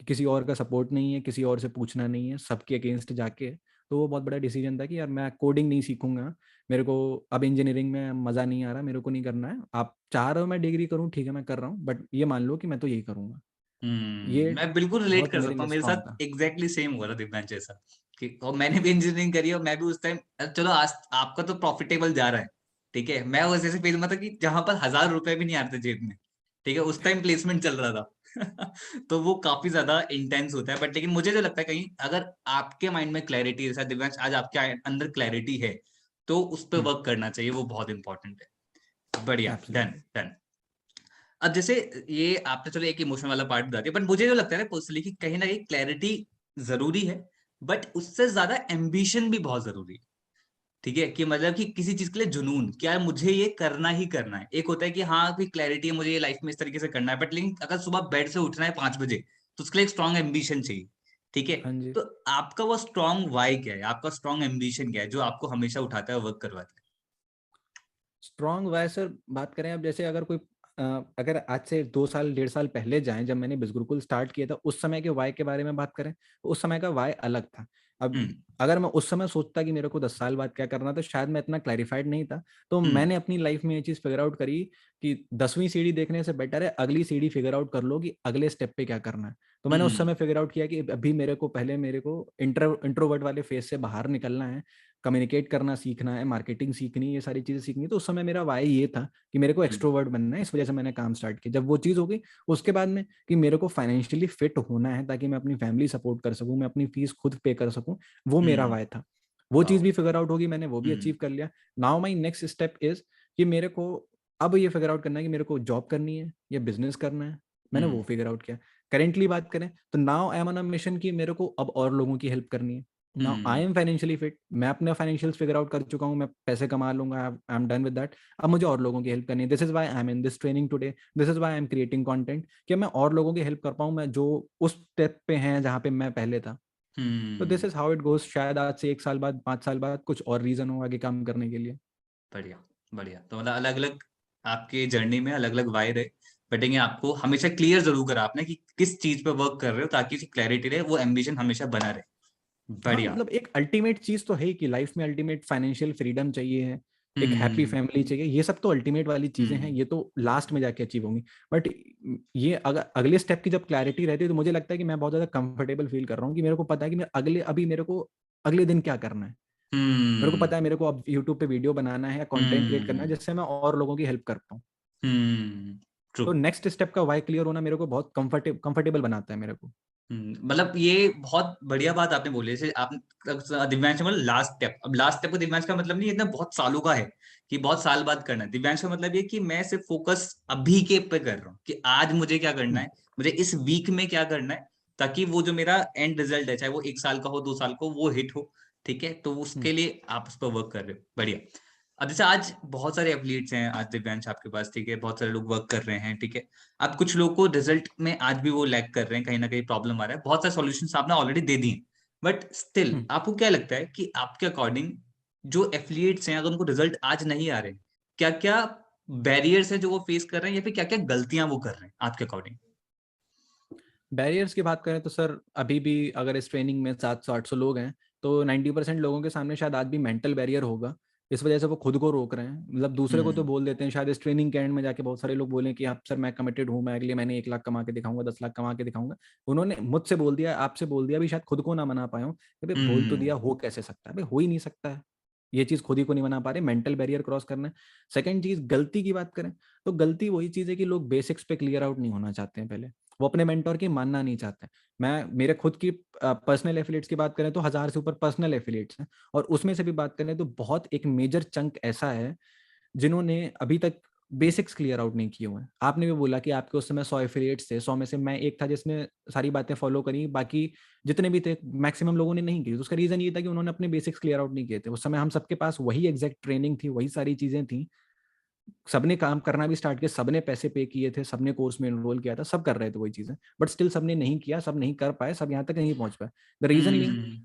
कि किसी और का सपोर्ट नहीं है, किसी और से पूछना नहीं है, सबके अगेंस्ट जाके। तो वो बहुत बड़ा डिसीजन था कि यार मैं कोडिंग नहीं सीखूंगा, मेरे को अब इंजीनियरिंग में मज़ा नहीं आ रहा, मेरे को नहीं करना है। आप चाह रहे हो मैं डिग्री करूँ, ठीक है मैं कर रहा हूँ, बट ये मान लो कि मैं तो यही करूंगा। ये मैं बिल्कुल रिलेट बहुत कर मेरे सकता लिए हूँ, मेरे स्ट्रांग साथ था। एग्जैक्टली सेम हुआ था दिव्यांश जैसा। कि और मैंने भी इंजीनियरिंग करी और मैं भी उस टाइम, चलो आज आपका तो प्रॉफिटेबल जा रहा है, ठीक है, मैं उस ऐसे फेज में था कि जहां पर 1,000 रुपए भी नहीं आ रहे थे जेब में, ठीक है, उस टाइम प्लेसमेंट चल रहा था। तो वो काफी ज्यादा इंटेंस होता है, बट लेकिन मुझे जो लगता है कहीं अगर आपके माइंड में क्लैरिटी, जैसा दिव्यांश आज आपके अंदर क्लैरिटी है, तो उस पर वर्क करना चाहिए, वो बहुत इंपॉर्टेंट है। बढ़िया, डन एब्सोल्युटली। डन। अब जैसे ये आपने चलो एक इमोशन वाला पार्ट बता दिया, बट मुझे जो लगता है ना पर्सनली कि कहीं ना कहीं क्लैरिटी जरूरी है, बट उससे ज्यादा एम्बिशन भी बहुत जरूरी है। ठीक है, कि मतलब कि किसी चीज के लिए जुनून, क्या मुझे ये करना ही करना है। एक होता है कि हाँ कोई क्लैरिटी है, मुझे ये लाइफ में इस तरीके से करना है, बट लेकिन अगर सुबह बेड से उठना है 5 बजे, तो उसके लिए एक स्ट्रॉन्ग एम्बिशन चाहिए। ठीक है, हाँ जी। तो आपका वो स्ट्रॉन्ग वाई क्या है, आपका स्ट्रॉन्ग एम्बिशन क्या है जो आपको हमेशा उठाता है, वर्क करवाता स्ट्रॉन्ग वाय सर, बात करें अब, जैसे अगर आज से 2 साल 1.5 साल पहले जाएं, जब मैंने बिजगुरुकुल स्टार्ट किया था, उस समय के वाय के बारे में बात करें तो उस समय का वाय अलग था। है? अब अगर मैं उस समय सोचता कि मेरे को 10 साल बाद क्या करना था, शायद मैं इतना क्लैरिफाइड नहीं था। तो हम्म मैंने अपनी लाइफ में ये चीज फिगर आउट करी कि 10वीं सीढ़ी देखने से बेटर है अगली सीढ़ी फिगर आउट कर लो कि अगले स्टेप पे क्या करना है। तो मैंने उस हम्म समय फिगर आउट किया कि अभी मेरे को इंट्रोवर्ट वाले फेज से बाहर निकलना है, कम्युनिकेट करना सीखना है, मार्केटिंग सीखनी है, ये सारी चीजें सीखनी है। तो उस समय मेरा वाई ये था कि मेरे को हम्म एक्सट्रोवर्ट बनना है, इस वजह से मैंने काम स्टार्ट किया। जब वो चीज़ हो गई, उसके बाद में कि मेरे को फाइनेंशियली फिट होना है ताकि मैं अपनी फैमिली सपोर्ट कर सकूं, मैं अपनी फीस खुद पे कर सकूं, वो मेरा हम्म वाई था। वो चीज़ वाओ। भी फिगर आउट होगी, मैंने वो भी हम्म अचीव कर लिया। Now my next step is कि मेरे को अब ये फिगर आउट करना है कि मेरे को जॉब करनी है या बिजनेस करना है। मैंने हम्म वो फिगर आउट किया। करेंटली बात करें तो now I am on a mission कि मेरे को अब और लोगों की हेल्प करनी है। Now I hmm am financially fit, मैं अपने फाइनेंशियल्स फिगर आउट कर चुका हूँ, मैं पैसे कमा लूंगा, I am done with that. अब मुझे और लोगों की हेल्प करनी है। This is why I am in this training today, this is why I am creating content, कि मैं और लोगों की हेल्प कर पाऊँ, मैं जो उस स्टेप पे हैं जहाँ पे मैं पहले था। तो this hmm is how it goes. शायद आज से 1 साल बाद 5 साल बाद कुछ और रीजन हो आगे काम करने के लिए। बढ़िया बढ़िया। तो मतलब अलग अलग आपके जर्नी में अलग अलग वाई रहे, बट ये आपको हमेशा क्लियर जरूर करा आपने कि किस चीज पे वर्क कर रहे हो, ताकि क्लैरिटी रहे, वो एम्बिशन हमेशा बना रहे। हाँ बढ़िया। मतलब एक अल्टीमेट चीज तो है ही कि लाइफ में अल्टीमेट फाइनेंशियल फ्रीडम चाहिए है, एक हैप्पी हम्म फैमिली चाहिए, ये सब तो अल्टीमेट वाली चीजें हैं, हम्म ये तो लास्ट में जाके अचीव होंगी। बट ये अगर अगले स्टेप की जब क्लैरिटी रहती है तो मुझे लगता है कि मैं बहुत ज्यादा कंफर्टेबल फील कर रहा हूँ कि मेरे को पता है कि मैं मेरे को अगले दिन क्या करना है। मेरे को हम्म पता है मेरे को अब यूट्यूब पे वीडियो बनाना है या कंटेंट क्रिएट करना है हम्म जिससे मैं और लोगों की हेल्प कर पाऊँ। ट्रू। तो नेक्स्ट स्टेप का वाई क्लियर होना मेरे को बहुत कंफर्टेबल बनाता है मेरे को। मतलब ये बहुत बढ़िया बात आपने बोली, जैसे आप दिव्यांश का लास्ट स्टेप, अब लास्ट स्टेप को दिव्यांश का मतलब नहीं इतना बहुत सालों का है कि बहुत साल बाद करना है। दिव्यांश का मतलब ये कि मैं सिर्फ फोकस अभी के पे कर रहा हूँ कि आज मुझे क्या करना हम्म, है, मुझे इस वीक में क्या करना है, ताकि वो जो मेरा एंड रिजल्ट है, चाहे वो 1 साल का हो 2 साल का हो, वो हिट हो। ठीक है, तो हम्म, उसके लिए आप उस पर वर्क कर रहे हो। बढ़िया। अब जैसे आज बहुत सारे एथलीट्स हैं, आज दिव्यांश आपके पास, ठीक है, बहुत सारे लोग वर्क कर रहे हैं, ठीक है। अब कुछ लोग को रिजल्ट में आज भी वो लैग कर रहे हैं, कहीं ना कहीं प्रॉब्लम आ रहा है, बहुत सारे सॉल्यूशंस आपने ऑलरेडी दे दिए, बट स्टिल हम्म। आपको क्या लगता है कि आपके अकॉर्डिंग जो एथलीट्स हैं अगर उनको रिजल्ट आज नहीं आ रहे, क्या क्या बैरियर्स है जो वो फेस कर रहे हैं, या फिर क्या क्या गलतियां वो कर रहे हैं आपके अकॉर्डिंग? बैरियर्स की बात करें तो सर, अभी भी अगर इस ट्रेनिंग में 700-800 लोग हैं तो 90% लोगों के सामने शायद आज भी मेंटल बैरियर होगा इस वजह से वो खुद को रोक रहे हैं। मतलब दूसरे को तो हम्म बोल देते हैं, शायद इस ट्रेनिंग के एंड में जाके बहुत सारे लोग बोले कि आप सर मैं कमिटेड हूँ, मैं अगले महीने 1 लाख कमा के दिखाऊंगा, 10 लाख कमा के दिखाऊंगा। उन्होंने मुझसे बोल दिया, आपसे बोल दिया भी, शायद खुद को ना मना पाए हो कि भाई बोल तो दिया, हम्म हो कैसे सकता है भाई, हो ही नहीं सकता है। ये चीज खुद ही को नहीं मना पा रहे, मेंटल बैरियर क्रॉस करना है। सेकंड चीज, गलती की बात करें तो गलती वही चीज है कि लोग बेसिक्स पे क्लियर आउट नहीं होना चाहते हैं पहले, वो अपने मेंटोर की मानना नहीं चाहते। मैं मेरे खुद की पर्सनल एफिलिएट्स की बात करें तो 1000 से ऊपर पर्सनल एफिलिएट्स हैं, और उसमें से भी बात करें तो बहुत एक मेजर चंक ऐसा है जिन्होंने अभी तक बेसिक्स क्लियर आउट नहीं किए हुए हैं। आपने भी बोला कि आपके उस समय 100 एफिलिएट्स थे, 100 में से मैं एक था जिसने सारी बातें फॉलो करी, बाकी जितने भी थे मैक्सिमम लोगों ने नहीं की। तो उसका रीजन ये था कि उन्होंने अपने बेसिक्स क्लियर आउट नहीं किए थे। उस समय हम सबके पास वही एग्जैक्ट ट्रेनिंग थी, वही सारी चीजें थी, सबने काम करना भी स्टार्ट किया, सबने पैसे पे किए थे, सबने कोर्स में एनरोल किया था, सब कर रहे थे वही चीजें, बट स्टिल सबने नहीं किया, सब नहीं कर पाए, सब यहाँ तक नहीं पहुंच पाए। द रीजन बीइंग हम्म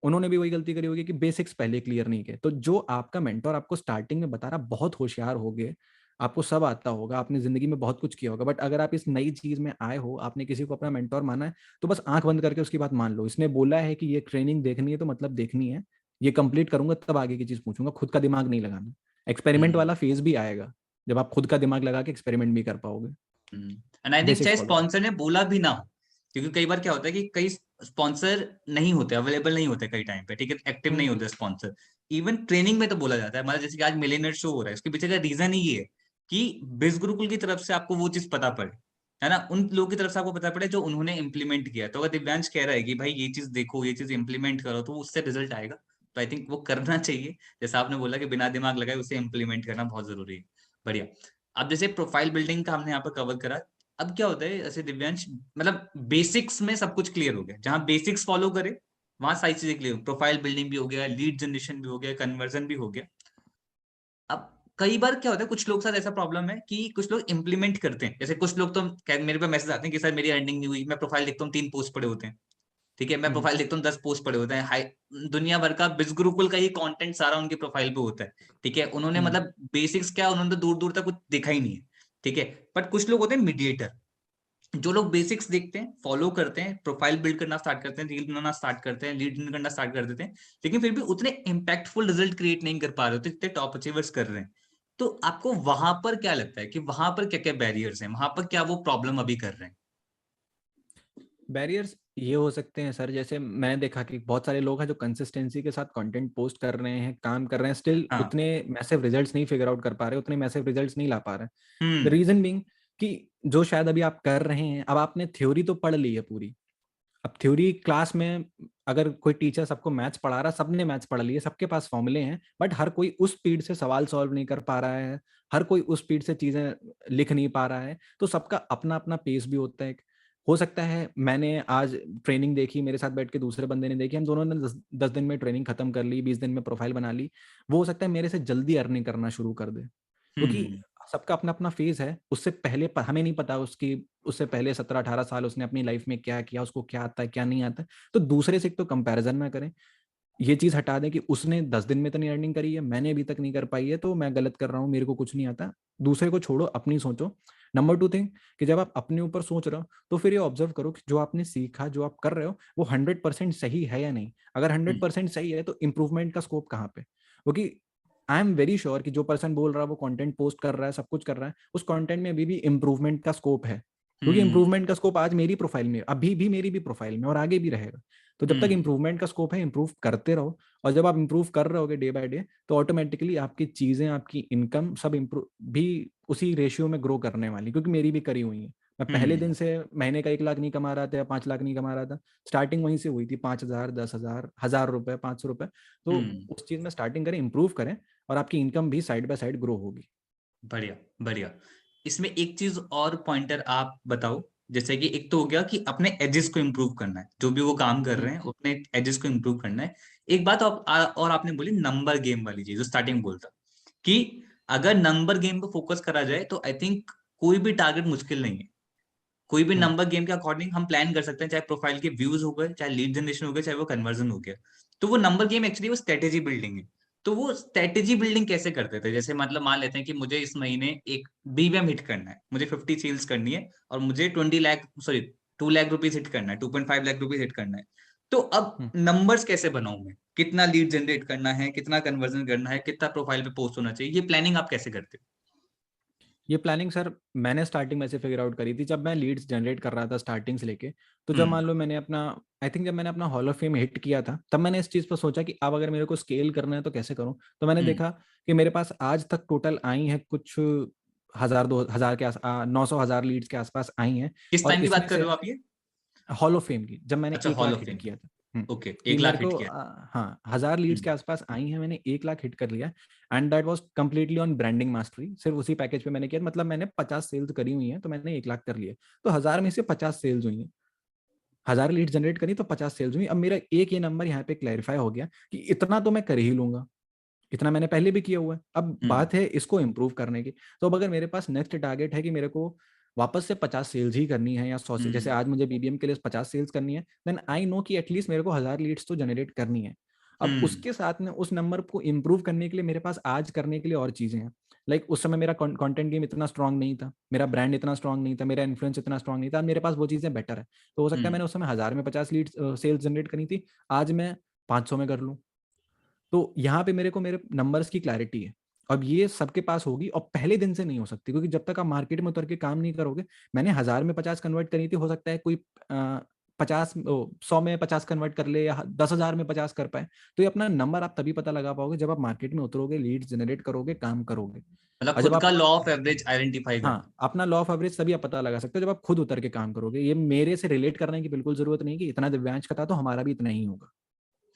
उन्होंने भी वही गलती करी होगी कि बेसिक्स पहले क्लियर नहीं किए। तो जो आपका मेंटोर आपको स्टार्टिंग में बता रहा, बहुत होशियार हो गए, आपको सब आता होगा, आपने जिंदगी में बहुत कुछ किया होगा, बट अगर आप इस नई चीज में आए हो, आपने किसी को अपना मेंटोर माना है, तो बस आंख बंद करके उसकी बात मान लो। इसने बोला है कि ये ट्रेनिंग देखनी है तो मतलब देखनी है, ये कंप्लीट करूंगा तब आगे की चीज पूछूंगा, खुद का दिमाग नहीं लगाना। एक्सपेरिमेंट हम्म वाला फेज भी आएगा जब आप खुद का दिमाग लगा के एक्सपेरिमेंट भी कर पाओगे। एंड आई थिंक बेसिक्स चाहे फॉलो। स्पॉन्सर ने बोला भी ना हो, क्योंकि कई बार क्या होता है कि कई स्पॉन्सर नहीं होते, अवेलेबल नहीं होते कई टाइम पे, ठीक है, एक्टिव नहीं होते स्पॉन्सर। इवन ट्रेनिंग में तो बोला जाता है, मतलब जैसे कि आज मिलियनेयर शो हो रहा है, उसके पीछे का रीजन ही ये है कि बिज गुरुकुल की तरफ से आपको वो चीज पता पड़े, है ना, उन लोगों की तरफ से आपको पता पड़े जो उन्होंने इंप्लीमेंट किया। तो अगर दिव्यांश कह रहा है कि भाई ये चीज देखो, ये चीज इंप्लीमेंट करो, तो उससे रिजल्ट आएगा। तो आई थिंक वो करना चाहिए, जैसा आपने बोला कि बिना दिमाग लगाए उसे इंप्लीमेंट करना बहुत जरूरी है। बढ़िया। अब जैसे प्रोफाइल बिल्डिंग का हमने यहाँ पर कवर करा, अब क्या होता है ऐसे दिव्यांश, मतलब बेसिक्स में सब कुछ क्लियर हो गया, जहां बेसिक्स फॉलो करे वहां सारी चीजें क्लियर, प्रोफाइल बिल्डिंग भी हो गया, लीड जनरेशन भी हो गया, कन्वर्जन भी हो गया। अब कई बार क्या होता है, कुछ लोग साथ ऐसा प्रॉब्लम है कि कुछ लोग इंप्लीमेंट करते हैं, जैसे कुछ लोग तो मेरे पे मैसेज आते हैं कि सर मेरी अर्निंग नहीं हुई, मैं प्रोफाइल देखता हूँ 3 पोस्ट पड़े होते हैं, ठीक है, मैं प्रोफाइल देखता हूँ 10 पोस्ट पड़े होते हैं, हाई दुनिया भर का बिज गुरुकुल का ही कंटेंट सारा उनके प्रोफाइल पे होता है, ठीक है, उन्होंने मतलब बेसिक्स क्या, उन्होंने तो दूर दूर तक कुछ देखा ही नहीं है, ठीक है। बट कुछ लोग होते हैं मीडिएटर, जो लोग बेसिक्स देखते हैं, फॉलो करते हैं, प्रोफाइल बिल्ड करना स्टार्ट करते हैं, रील बनाना स्टार्ट करते हैं, लीड करना स्टार्ट कर देते हैं, लेकिन फिर भी उतने इंपैक्टफुल रिजल्ट क्रिएट नहीं कर पा रहे होते जितने टॉप अचीवर्स कर रहे हैं। तो आपको वहां पर क्या लगता है कि वहां पर क्या क्या बैरियर्स हैं, वहां पर क्या वो प्रॉब्लम अभी कर रहे हैं? बैरियर्स ये हो सकते हैं सर, जैसे मैंने देखा कि बहुत सारे लोग हैं जो कंसिस्टेंसी के साथ कंटेंट पोस्ट कर रहे हैं, काम कर रहे हैं, स्टिल हाँ। उतने मैसिव रिजल्ट्स नहीं फिगर आउट कर पा रहे, उतने मैसिव रिजल्ट्स नहीं ला पा रहे। द हम्म रीजन बीइंग कि जो शायद अभी आप कर रहे हैं, अब आपने थ्योरी तो पढ़ ली है पूरी। अब थ्योरी क्लास में अगर कोई टीचर सबको मैथ्स पढ़ा रहा, सबने मैथ्स पढ़ लिए, सबके पास फॉर्मूले हैं, बट हर कोई उस स्पीड से सवाल सॉल्व नहीं कर पा रहा है, हर कोई उस स्पीड से चीजें लिख नहीं पा रहा है। तो सबका अपना अपना पेस भी होता है। हो सकता है मैंने आज ट्रेनिंग देखी, मेरे साथ बैठ के दूसरे बंदे ने देखी, हम दोनों ने 10 दिन में ट्रेनिंग खत्म कर ली, 20 दिन में प्रोफाइल बना ली। वो हो सकता है मेरे से जल्दी अर्निंग करना शुरू कर दे, क्योंकि हम्म सबका अपना अपना फेज है। उससे पहले हमें नहीं पता उसकी, उससे पहले 17-18 साल उसने अपनी लाइफ में क्या किया, उसको क्या आता है क्या नहीं आता है। तो दूसरे से तो कंपैरिजन ना करें, ये चीज हटा दें कि उसने 10 दिन में तो नहीं अर्निंग करी है, मैंने अभी तक नहीं कर पाई है, तो मैं गलत कर रहा हूँ, मेरे को कुछ नहीं आता। दूसरे को छोड़ो, अपनी सोचो। नंबर 2 थिंग कि जब आप अपने ऊपर सोच रहे हो तो फिर ये ऑब्जर्व करो कि जो आपने सीखा, जो आप कर रहे हो, वो 100% सही है या नहीं। अगर हम्म 100% सही है तो इम्प्रूवमेंट का स्कोप कहाँ पे? क्योंकि आई एम वेरी श्योर कि जो पर्सन बोल रहा है वो कंटेंट पोस्ट कर रहा है, सब कुछ कर रहा है, उस कंटेंट में अभी भी इम्प्रूवमेंट का स्कोप है। क्योंकि हम्म इंप्रूवमेंट का स्कोप आज मेरी प्रोफाइल में, अभी भी मेरी भी प्रोफाइल में, और आगे भी रहेगा। तो जब तक हम्म इंप्रूवमेंट का स्कोप है, इंप्रूव करते रहो। और जब आप इंप्रूव कर रहे होगे डे बाय डे, तो ऑटोमेटिकली आपकी चीजें, आपकी इनकम सब इंप्रूव भी उसी रेशियो में ग्रो करने वाली, क्योंकि मेरी भी करी हुई है। मैं पहले दिन हम्म से महीने का 1 लाख नहीं कमा रहा था या 5 लाख नहीं कमा रहा था, स्टार्टिंग वहीं से हुई थी, 5,000, 10,000, 1,000 रुपए, 500 रुपए। तो हम्म उस चीज में स्टार्टिंग करें, इंप्रूव करें, और आपकी इनकम भी साइड बाय साइड ग्रो होगी। बढ़िया बढ़िया। इसमें एक चीज और पॉइंटर आप बताओ, जैसे कि एक तो हो गया कि अपने एजेस को इम्प्रूव करना है, जो भी वो काम कर रहे हैं अपने एजेस को इम्प्रूव करना है। एक बात और आपने बोली नंबर गेम वाली चीज, जो स्टार्टिंग बोलता कि अगर नंबर गेम पे फोकस करा जाए तो आई थिंक कोई भी टारगेट मुश्किल नहीं है। कोई भी हम्म नंबर गेम के अकॉर्डिंग हम प्लान कर सकते हैं, चाहे प्रोफाइल के व्यूज हो गए, चाहे लीड जनरेशन हो गया, चाहे वो कन्वर्जन हो गया। तो वो नंबर गेम एक्चुअली वो स्ट्रेटेजी बिल्डिंग है। तो वो स्ट्रेटेजी बिल्डिंग कैसे करते थे, जैसे मतलब मान लेते हैं कि मुझे इस महीने एक बीवीएम हिट करना है, मुझे 50 सेल्स करनी है, और मुझे 20 lakh, sorry 2 lakh rupees hit करना है, 2.5 लाख रुपीज हिट करना है। तो अब हम्म नंबर्स कैसे बनाऊं मैं? कितना लीड जनरेट करना है, कितना कन्वर्जन करना है, कितना प्रोफाइल पे पोस्ट होना चाहिए, ये प्लानिंग आप कैसे करते हो? ये प्लानिंग सर मैंने स्टार्टिंग में से फिगर आउट करी थी जब मैं लीड्स जनरेट कर रहा था स्टार्टिंग से लेके। तो जब हम्म। मान लो मैंने अपना, आई थिंक जब मैंने अपना हॉल ऑफ फेम हिट किया था, तब मैंने इस चीज़ पर सोचा कि अब अगर मेरे को स्केल करना है तो कैसे करूं। तो मैंने हम्म। देखा कि मेरे पास आज तक टोटल आई है कुछ 1000 2000 के 900 1000 लीड्स के आसपास आई हैं। किस और टाइम की इसमें बात कर से रहे हो आप ये? हॉल ऑफ फेम की जब मैंने अच्छा, एक hall lakh of hit fame. किया था। ओके, कि 1 लाख मेरे हिट को किया। हाँ 1000 लीड्स हम्म। के आसपास आई हैं, मैंने 1 लाख हिट कर लिया। And that was completely on branding mastery, सिर्फ उसी पैकेज पे मैंने किया। मतलब मैंने 50 सेल्स करी हुई हैं तो मैंने 1 लाख कर लिया। तो 1000 में से 50 सेल्स हुई हैं, 1000 लीड जनरेट करी तो 50 सेल्स हुई। अब मेरा एक ये नंबर यहाँ पे क्लैरिफाई हो गया कि इतना तो मैं कर ही लूंगा, इतना मैंने पहले भी किया हुआ है। अब हम्म। बात है इसको इम्प्रूव करने की। तो अब अगर मेरे पास नेक्स्ट टारगेट है कि मेरे को वापस से 50 सेल्स ही करनी है या 100 से, जैसे हम्म। आज मुझे बीबीएम के लिए 50 सेल्स करनी है, देन आई नो कि एटलीस्ट मेरे को 1000 लीड्स तो जनरेट करनी है। अब हम्म। उसके साथ में उस नंबर को इम्प्रूव करने के लिए मेरे पास आज करने के लिए और चीजें हैं। लाइक उस समय मेरा कंटेंट गेम इतना स्ट्रांग नहीं था, मेरा ब्रांड इतना स्ट्रांग नहीं था, मेरा इन्फ्लुएंस इतना स्ट्रांग नहीं था। अब मेरे पास वो चीजें बेटर है। तो हो सकता है हम्म। मैंने उस समय 1000 में 50 लीड सेल्स जनरेट करनी थी, आज मैं 500 में कर लूँ। तो यहाँ पे मेरे को मेरे नंबर्स की क्लैरिटी है। अब ये सबके पास होगी और पहले दिन से नहीं हो सकती, क्योंकि जब तक आप मार्केट में उतर के काम नहीं करोगे। मैंने 1000 में 50 कन्वर्ट करी थी, हो सकता है कोई 100 में 50 कन्वर्ट कर ले या 10,000 में 50 कर पाए। तो ये अपना नंबर आप तभी पता लगा पाओगे जब आप मार्केट में उतरोगे, लीड जनरेट करोगे, काम करोगे। मतलब और जब खुद का आप, लॉ ऑफ एवरेज आइडेंटिफाई करना। हाँ अपना लॉ ऑफ एवरेज तभी आप पता लगा सकते हो जब आप खुद उतर के काम करोगे। ये मेरे से रिलेट करने की बिल्कुल जरूरत नहीं कि इतना दिव्यांश का था तो हमारा भी इतना ही होगा।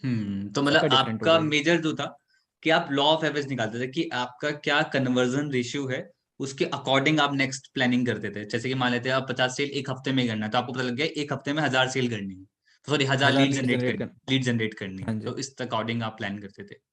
तो सबका मतलब डिफरेंट आपका होगा ये। मेजर जो था कि आप लॉ ऑफ एवरेज निकालते थे कि आपका क्या कन्वर्जन रेशियो है, उसके अकॉर्डिंग आप नेक्स्ट प्लानिंग करते थे। जैसे कि मान लेते हैं आप 50 सेल एक हफ्ते में करना है, तो आपको पता लग गया एक हफ्ते में 1000 सेल करनी है, sorry 1000 1000 lead lead generate generate करनी, कर, लीड जनरेट करनी है, हाँ जी। तो इस अकॉर्डिंग आप प्लान करते थे।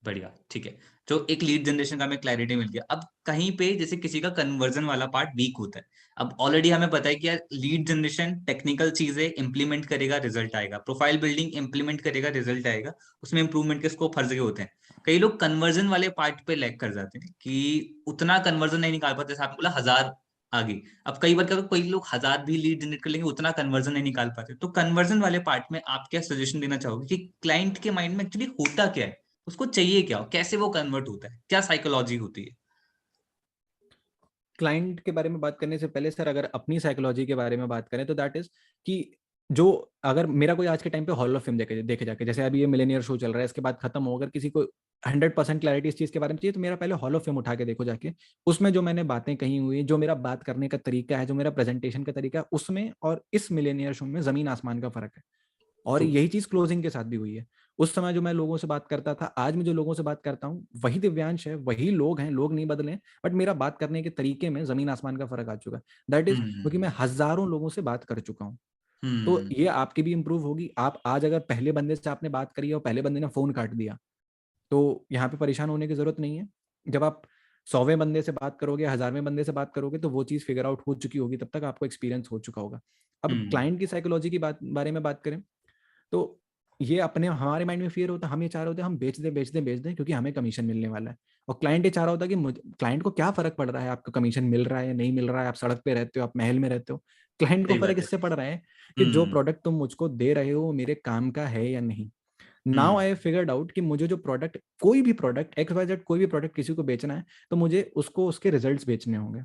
बढ़िया, ठीक है। तो एक लीड जनरेशन का हमें क्लैरिटी मिल गया। अब कहीं पे जैसे किसी का कन्वर्जन वाला पार्ट वीक होता है, अब ऑलरेडी हमें पता है कि यार लीड जनरेशन टेक्निकल चीजें इंप्लीमेंट करेगा रिजल्ट आएगा, प्रोफाइल बिल्डिंग इंप्लीमेंट करेगा रिजल्ट आएगा, उसमें इंप्रूवमेंट के स्कोप हर जगह होते हैं। कई लोग कन्वर्जन वाले पार्ट पे लैग कर जाते हैं कि उतना कन्वर्जन नहीं निकाल पाते, जैसे आपने बोला 1000 आ गई। अब कई बार क्या होता है, कई लोग 1000 भी लीड जनरेट कर लेंगे, उतना कन्वर्जन नहीं निकाल पाते। तो कन्वर्जन वाले पार्ट में आप क्या सजेशन देना चाहोगे कि क्लाइंट के माइंड में एक्चुअली होता क्या है, उसको चाहिए क्या, कैसे वो कन्वर्ट होता है, क्या साइकोलॉजी होती है? क्लाइंट के बारे में बात करने से पहले सर अगर अपनी साइकोलॉजी के बारे में बात करें तो दैट इज कि जो, अगर मेरा कोई आज के टाइम पे हॉल ऑफ फेम देखे जाके, जैसे अभी ये मिलेनियर शो चल रहा है, इसके बाद खत्म हो, अगर किसी को 100% क्लैरिटी इस चीज के बारे में चाहिए तो मेरा पहले हॉल ऑफ फेम उठा के देखो जाके। उसमें जो मैंने बातें कही हुई, जो मेरा बात करने का तरीका है, जो मेरा प्रेजेंटेशन का तरीका है, उसमें और इस मिलेनियर शो में जमीन आसमान का फर्क है। और तो यही चीज क्लोजिंग के साथ भी हुई है। उस समय जो मैं लोगों से बात करता था, आज मैं जो लोगों से बात करता हूँ वही दिव्यांश है, वही लोग हैं, लोग नहीं बदले हैं, बट मेरा बात करने के तरीके में जमीन आसमान का फर्क आ चुका है। दैट इज क्योंकि हम्म। मैं हजारों लोगों से बात कर चुका हूँ। तो हम्म। ये आपकी भी इंप्रूव होगी। आप आज अगर पहले बंदे से आपने बात करी है और पहले बंदे ने फोन काट दिया, तो यहाँ पे परेशान होने की जरूरत नहीं है। जब आप 100वें बंदे से बात करोगे, 1000वें बंदे से बात करोगे, तो वो चीज फिगर आउट हो चुकी होगी, तब तक आपको एक्सपीरियंस हो चुका होगा। अब हम्म। क्लाइंट की साइकोलॉजी की बारे में बात करें तो ये अपने हमारे माइंड में फियर होता है, हम ये चाह रहे होते हैं हम बेच दें क्योंकि हमें कमीशन मिलने वाला है। और क्लाइंट ये चाह रहा होता है कि क्लाइंट को क्या फर्क पड़ रहा है आपको कमीशन मिल रहा है या नहीं मिल रहा है, आप सड़क पे रहते हो, आप महल में रहते हो। क्लाइंट को सही फर्क बात है। इससे पड़ रहा है कि जो हम्म। प्रोडक्ट तुम मुझको दे रहे हो वो मेरे काम का है या नहीं। Now hmm. I figured out कि मुझे जो प्रोडक्ट, कोई भी प्रोडक्ट XYZ, कोई भी प्रोडक्ट किसी को बेचना है तो मुझे उसको उसके रिजल्ट्स बेचने होंगे।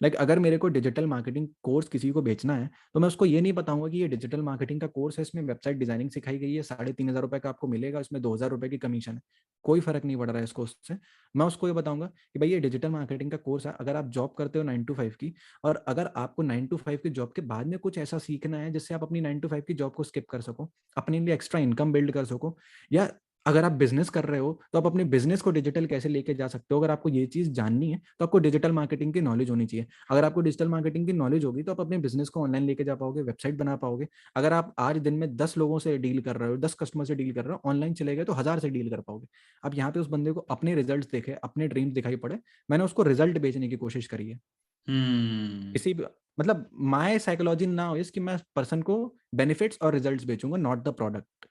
अगर मेरे को डिजिटल मार्केटिंग कोर्स किसी को बेचना है तो मैं उसको ये नहीं बताऊंगा कि ये डिजिटल मार्केटिंग का कोर्स है, इसमें वेबसाइट डिजाइनिंग सिखाई गई है, 3,500 रुपए का आपको मिलेगा, इसमें 2,000 रुपए की कमीशन है, कोई फर्क नहीं पड़ रहा है इसको उससे। मैं उसको ये बताऊंगा कि भाई ये डिजिटल मार्केटिंग का कोर्स है, अगर आप जॉब करते हो 9 to 5 की, और अगर आपको 9 to 5 की जॉब के बाद में कुछ ऐसा सीखना है जिससे आप अपनी 9 to 5 की जॉब को स्किप कर सको, अपने लिए एक्स्ट्रा इनकम बिल्ड कर सको, या अगर आप बिजनेस कर रहे हो तो आप अपने बिजनेस को डिजिटल कैसे लेके जा सकते हो, अगर आपको ये चीज जाननी है तो आपको डिजिटल मार्केटिंग की नॉलेज होनी चाहिए। अगर आपको डिजिटल मार्केटिंग की नॉलेज होगी तो आप अपने बिजनेस को ऑनलाइन लेके जा पाओगे, वेबसाइट बना पाओगे। अगर आप आज दिन में 10 लोगों से डील कर रहे हो, 10 कस्टमर से डील कर रहे हो, ऑनलाइन चले गए तो 1000 से डील कर पाओगे। अब यहाँ पे उस बंदे को अपने रिजल्ट देखे, अपने ड्रीम्स दिखाई पड़े, मैंने उसको रिजल्ट बेचने की कोशिश करी है। हम्म। इसी मतलब माय साइकोलॉजी नाउ इज कि मैं पर्सन को बेनिफिट्स और रिजल्ट्स बेचूंगा, नॉट द प्रोडक्ट।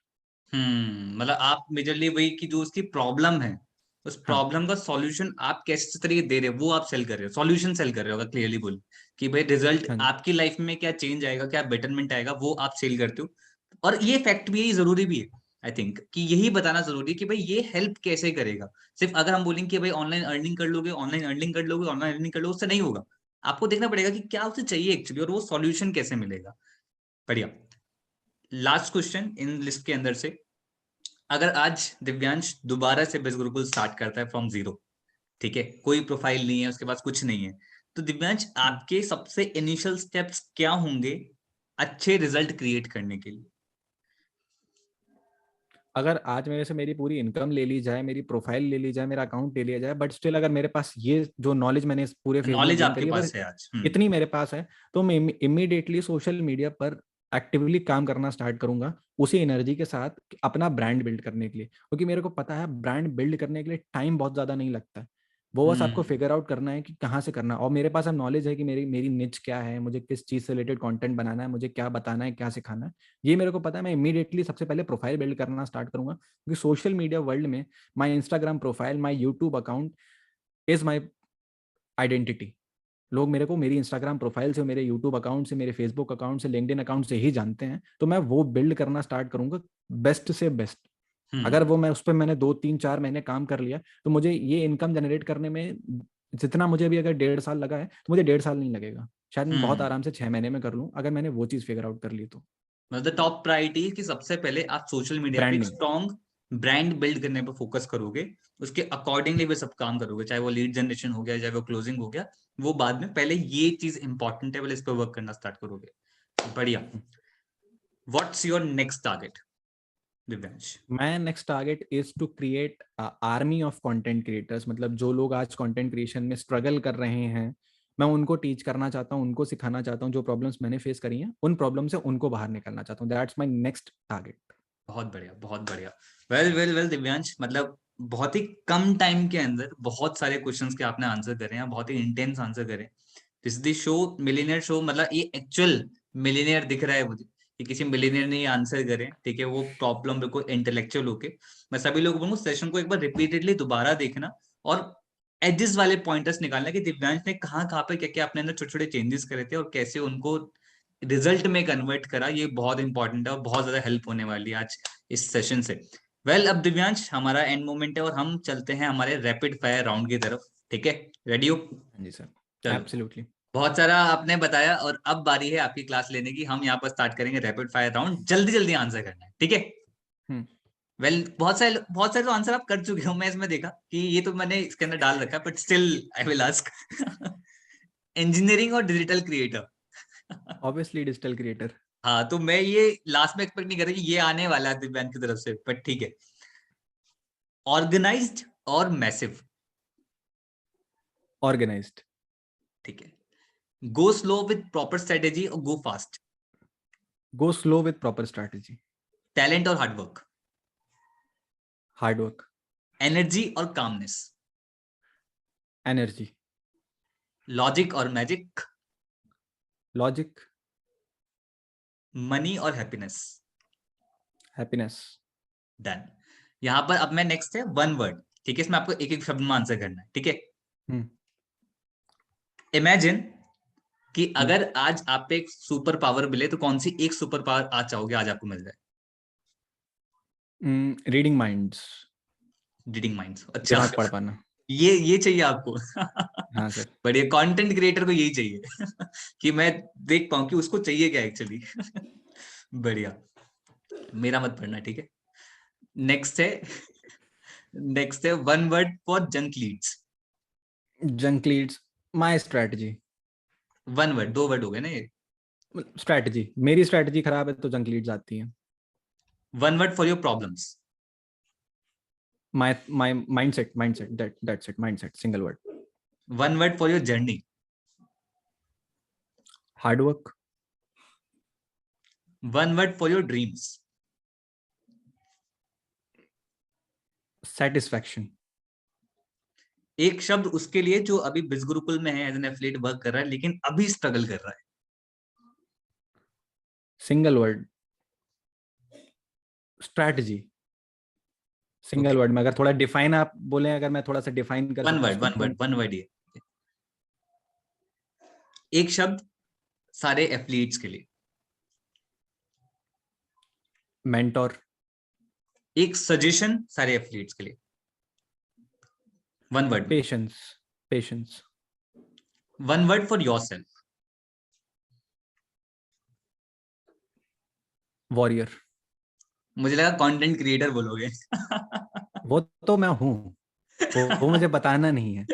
मतलब आप मेजरली वही कि जो उसकी प्रॉब्लम है, उस हाँ प्रॉब्लम का सॉल्यूशन आप कैसे तरीके दे रहे हो, वो आप सेल कर रहे हो, सॉल्यूशन सेल कर रहे हो। अगर क्लियरली बोले कि भाई रिजल्ट हाँ जी। आपकी लाइफ में क्या चेंज आएगा, क्या बेटरमेंट आएगा, वो आप सेल करते हो। और ये फैक्ट भी है, ये जरूरी भी है आई थिंक कि यही बताना जरूरी है कि भाई ये हेल्प कैसे करेगा। सिर्फ अगर हम बोलेंगे कि भाई ऑनलाइन अर्निंग कर लोगे, ऑनलाइन अर्निंग कर लोगे, ऑनलाइन अर्निंग कर लोगे, उससे नहीं होगा। आपको देखना पड़ेगा कि क्या उसे चाहिए एक्चुअली, और वो सॉल्यूशन कैसे मिलेगा। बढ़िया। लास्ट क्वेश्चन इन लिस्ट के अंदर से, अगर आज दिव्यांश दोबारा से बिज गुरुकुल स्टार्ट करता है फ्रॉम जीरो, ठीक है, कोई प्रोफाइल नहीं है, उसके पास कुछ नहीं है, तो दिव्यांश आपके सबसे इनिशियल स्टेप्स क्या होंगे अच्छे रिजल्ट क्रिएट करने के लिए? अगर आज मेरे से मेरी पूरी इनकम ले ली जाए, मेरी प्रोफाइल ले ली जाए, मेरा अकाउंट ले लिया जाए, बट स्टिल अगर मेरे पास ये जो नॉलेज मैंने इस पूरे फेज में नॉलेज गेन आपके करी, अगर पास है आज। इतनी मेरे पास है, तो मैं इमीडिएटली सोशल मीडिया पर एक्टिवली काम करना स्टार्ट करूंगा उसी एनर्जी के साथ अपना ब्रांड बिल्ड करने के लिए, क्योंकि मेरे को पता है ब्रांड बिल्ड करने के लिए टाइम बहुत ज्यादा नहीं लगता है। वो बस आपको हम्म। फिगर आउट करना है कि कहाँ से करना है, और मेरे पास अब नॉलेज है कि मेरी मेरी निच क्या है, मुझे किस चीज से रिलेटेड कंटेंट बनाना है, मुझे क्या बताना है, क्या सिखाना है, ये मेरे को पता है। मैं इमीडिएटली सबसे पहले प्रोफाइल बिल्ड करना स्टार्ट करूंगा, क्योंकि सोशल मीडिया वर्ल्ड में my Instagram profile, my YouTube account is my identity. लोग मेरे को मेरी इंस्टाग्राम प्रोफाइल से, मेरे यूट्यूब अकाउंट से, मेरे फेसबुक अकाउंट से, लिंक्डइन अकाउंट से ही जानते हैं, तो मैं वो बिल्ड करना स्टार्ट करूंगा बेस्ट से बेस्ट। अगर वो मैं उस पर मैंने 2 3 4 महीने काम कर लिया, तो मुझे ये इनकम जनरेट करने में जितना मुझे अभी अगर 1.5 साल लगा है, तो मुझे 1.5 साल नहीं लगेगा, शायद मैं बहुत हम्म। आराम से 6 महीने में कर लूँ, अगर मैंने वो चीज फिगर आउट कर ली तो। मतलब टॉप प्रायोरिटी कि सबसे पहले आप सोशल मीडिया पे एक ब्रांडिंग। स्ट्रॉन्ग ब्रांड बिल्ड करने पे फोकस करोगे, उसके अकॉर्डिंगली भी सब काम करोगे, चाहे वो लीड जनरेशन हो गया, चाहे वो क्लोजिंग हो गया, वो बाद में, पहले ये चीज इंपॉर्टेंट है, पहले इस पे वर्क करना स्टार्ट करोगे। बढ़िया। What's your next target Divyansh? मैं next target is to create army of content creators, मतलब जो लोग आज कंटेंट क्रिएशन में स्ट्रगल कर रहे हैं, मैं उनको टीच करना चाहता हूँ, उनको सिखाना चाहता हूँ, जो प्रॉब्लम्स मैंने फेस करी हैं उन प्रॉब्लम से उनको बाहर निकलना चाहता हूँ। That's my next target. बहुत बढ़िया, बहुत बढ़िया। वेल वेल वेल दिव्यांश, मतलब बहुत ही कम टाइम के अंदर बहुत सारे क्वेश्चंस के आपने आंसर करे हैं, बहुत ही इंटेंस आंसर करे। This the show millionaire show, मतलब ये एक्चुअल मिलीनियर दिख रहा है मुझे कि किसी मिलीनियर ने ये आंसर करे, ठीक है, वो प्रॉब्लम बिल्कुल इंटेलेक्चुअल होके। मैं सभी लोगों को बोलूँ सेशन को एक बार रिपीटेडली दोबारा देखना, और एजेस वाले पॉइंटर्स निकालना कि दिव्यांश ने कहाँ पे क्या क्या अपने अंदर छोटे छोटे चेंजेस करे थे और कैसे उनको रिजल्ट में कन्वर्ट करा। ये बहुत इंपॉर्टेंट है और बहुत ज्यादा हेल्प होने वाली है आज इस सेशन से। वेल अब दिव्यांश हमारा एंड मोमेंट है और हम चलते हैं हमारे रैपिड फायर राउंड की तरफ, ठीक है? रेडी हो? हाँ जी सर। चलो। एब्सोल्युटली। बहुत सारा आपने बताया और अब बारी है आपकी क्लास लेने की। हम यहाँ पर स्टार्ट करेंगे रैपिड फायर राउंड, जल्दी जल्दी आंसर करना है, ठीक है? हम्म। वेल बहुत सारे तो आंसर आप कर चुके हो, मैं इसमें देखा कि ये तो मैंने इसके अंदर डाल रखा है, but still I will ask. Engineering और digital creator. Obviously digital creator. हाँ, तो मैं ये लास्ट में एक्सपेक्ट नहीं कर रही कि ये आने वाला है दिव्यांग की तरफ से, बट ठीक है। ऑर्गेनाइज्ड और मैसिव। ऑर्गेनाइज्ड। ठीक है। Go slow with proper strategy और go fast. Go slow with proper strategy. Talent और हार्डवर्क। Hard work. एनर्जी और कामनेस। एनर्जी। लॉजिक और मैजिक। लॉजिक। मनी और हैप्पीनेस। हैप्पीनेस। डन। यहां पर अब मैं नेक्स्ट है वन वर्ड, ठीक है, इसमें आपको एक एक शब्द में आंसर करना है, ठीक है? हम्म। इमेजिन कि अगर आज आप पे एक सुपर पावर मिले, तो कौन सी एक सुपर पावर आज चाहोगे आज आपको मिल जाए? Reading minds. रीडिंग माइंड्स, अच्छा। दिमाग पढ़ पाना। ये चाहिए आपको? हाँ सर। बढ़िया, कंटेंट क्रिएटर को यही चाहिए कि मैं देख पाऊं कि उसको चाहिए क्या एक्चुअली। बढ़िया। मेरा मत पढ़ना, ठीक है? नेक्स्ट है, नेक्स्ट है one word for junk leads. Junk leads. My strategy. One word, दो वर्ड हो गए ना ये। स्ट्रैटेजी, मेरी स्ट्रैटेजी खराब है तो जंक लीड्स आती हैं। One word for your problems. My mindset. Mindset, that's it. Mindset, single word. One word for your journey. Hard work. One word for your dreams. Satisfaction. एक शब्द उसके लिए जो अभी बिज गुरुकुल में है, एज एन एफिलिएट वर्क कर रहा है, लेकिन अभी स्ट्रगल कर रहा है। Single word. Strategy. Single okay. Word में अगर थोड़ा डिफाइन आप बोले, अगर मैं थोड़ा सा डिफाइन कर वन सकूं वर्ड, उसको वन तो। वर्ड, वन वर्ड ये एक शब्द सारे एथलीट्स के लिए। मेंटोर। एक सजेशन सारे एथलीट्स के लिए, one word, patience one word for yourself. Warrior. मुझे लगा कंटेंट क्रिएटर बोलोगे। वो तो मैं हूँ, वो मुझे बताना नहीं है।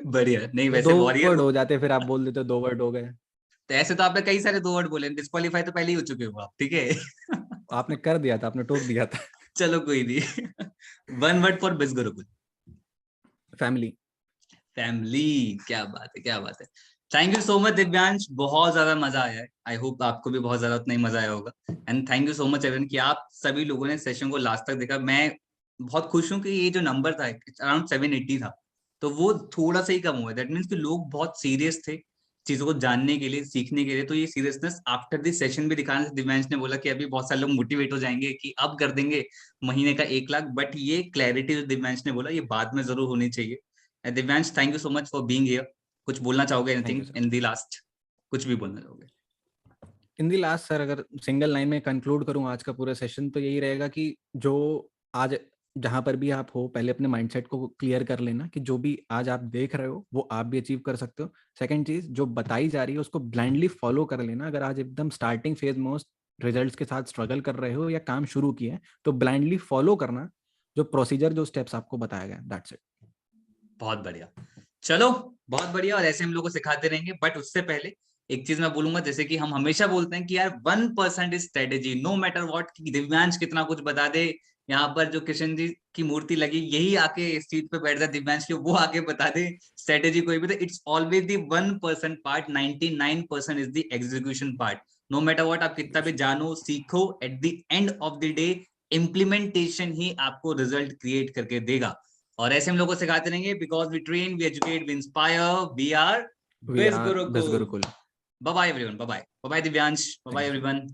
बढ़िया। नहीं वो वैसे 2 वॉरियर, वर्ड हो जाते, फिर आप बोल देते 2 वर्ड हो गए। तो ऐसे तो आपने कई सारे 2 वर्ड बोले, डिस्क्वालीफाई तो पहले ही हो चुके हो आप, ठीक है। आपने कर दिया था, आपने टोक दिया था। चलो कोई नहीं। वन वर्ड फॉर बिज गुरुकुल। फैमिली। फैमिली। क्या बात है, क्या बात है। Thank you so much Divyansh, बहुत ज्यादा मजा आया है। आई होप आपको भी बहुत ज्यादा उतना ही मजा आया होगा। And thank you so much everyone कि आप सभी लोगों ने सेशन को लास्ट तक देखा। मैं बहुत खुश हूँ कि ये जो नंबर था अराउंड 780 था, तो वो थोड़ा सा ही कम हुआ। दैट मीन्स कि लोग बहुत सीरियस थे चीजों को जानने के लिए, सीखने के लिए। तो ये सीरियसनेस आफ्टर दिस सेशन भी दिखाने से दिव्यांश ने बोला कि अभी बहुत सारे लोग मोटिवेट हो जाएंगे कि अब कर देंगे महीने का 1 लाख। बट ये क्लैरिटी जो दिव्यांश ने बोला, ये बाद में जरूर होनी चाहिए। Divyansh thank you so much for being here. कुछ बोलना चाहोगे, thank anything you sir. In the last, कुछ भी बोलना चाहोगे? इन दी लास्ट सर, अगर सिंगल लाइन में कंक्लूड करूं आज का पूरा सेशन, तो यही रहेगा कि जो आज जहां पर भी आप हो, पहले अपने माइंडसेट को क्लियर कर लेना कि जो भी आज आप देख रहे हो वो आप भी अचीव कर सकते हो। सेकंड चीज, जो बताई जा रही है उसको ब्लाइंडली फॉलो कर लेना। अगर आज एकदम स्टार्टिंग फेज में रिजल्ट्स के साथ स्ट्रगल कर रहे हो या काम शुरू किया है, तो ब्लाइंडली फॉलो करना जो प्रोसीजर, जो स्टेप्स आपको बताया गया, दैट्स इट। बहुत बढ़िया, चलो बहुत बढ़िया। और ऐसे हम लोग को सिखाते रहेंगे। बट उससे पहले एक चीज मैं बोलूंगा, जैसे कि हम हमेशा बोलते हैं कि यार 1% is strategy, no matter what. Divyansh कितना कुछ बता दे, यहाँ पर जो कृष्ण जी की मूर्ति लगी, यही आके इस सीट पे बैठ जाए दिव्यांश की, वो आके बता दे स्ट्रेटेजी कोई भी। तो it's always the 1% part, 99% is the execution part. No matter what, आप कितना भी जानो सीखो, at the end of the day implementation ही आपको रिजल्ट क्रिएट करके देगा। और ऐसे हम लोग को सिखाते रहेंगे, because we train, we educate, we inspire, we are we biz are biz Gurukul. Gurukul. Bye bye everyone, bye bye, bye bye Divyansh, bye bye thank you. Everyone.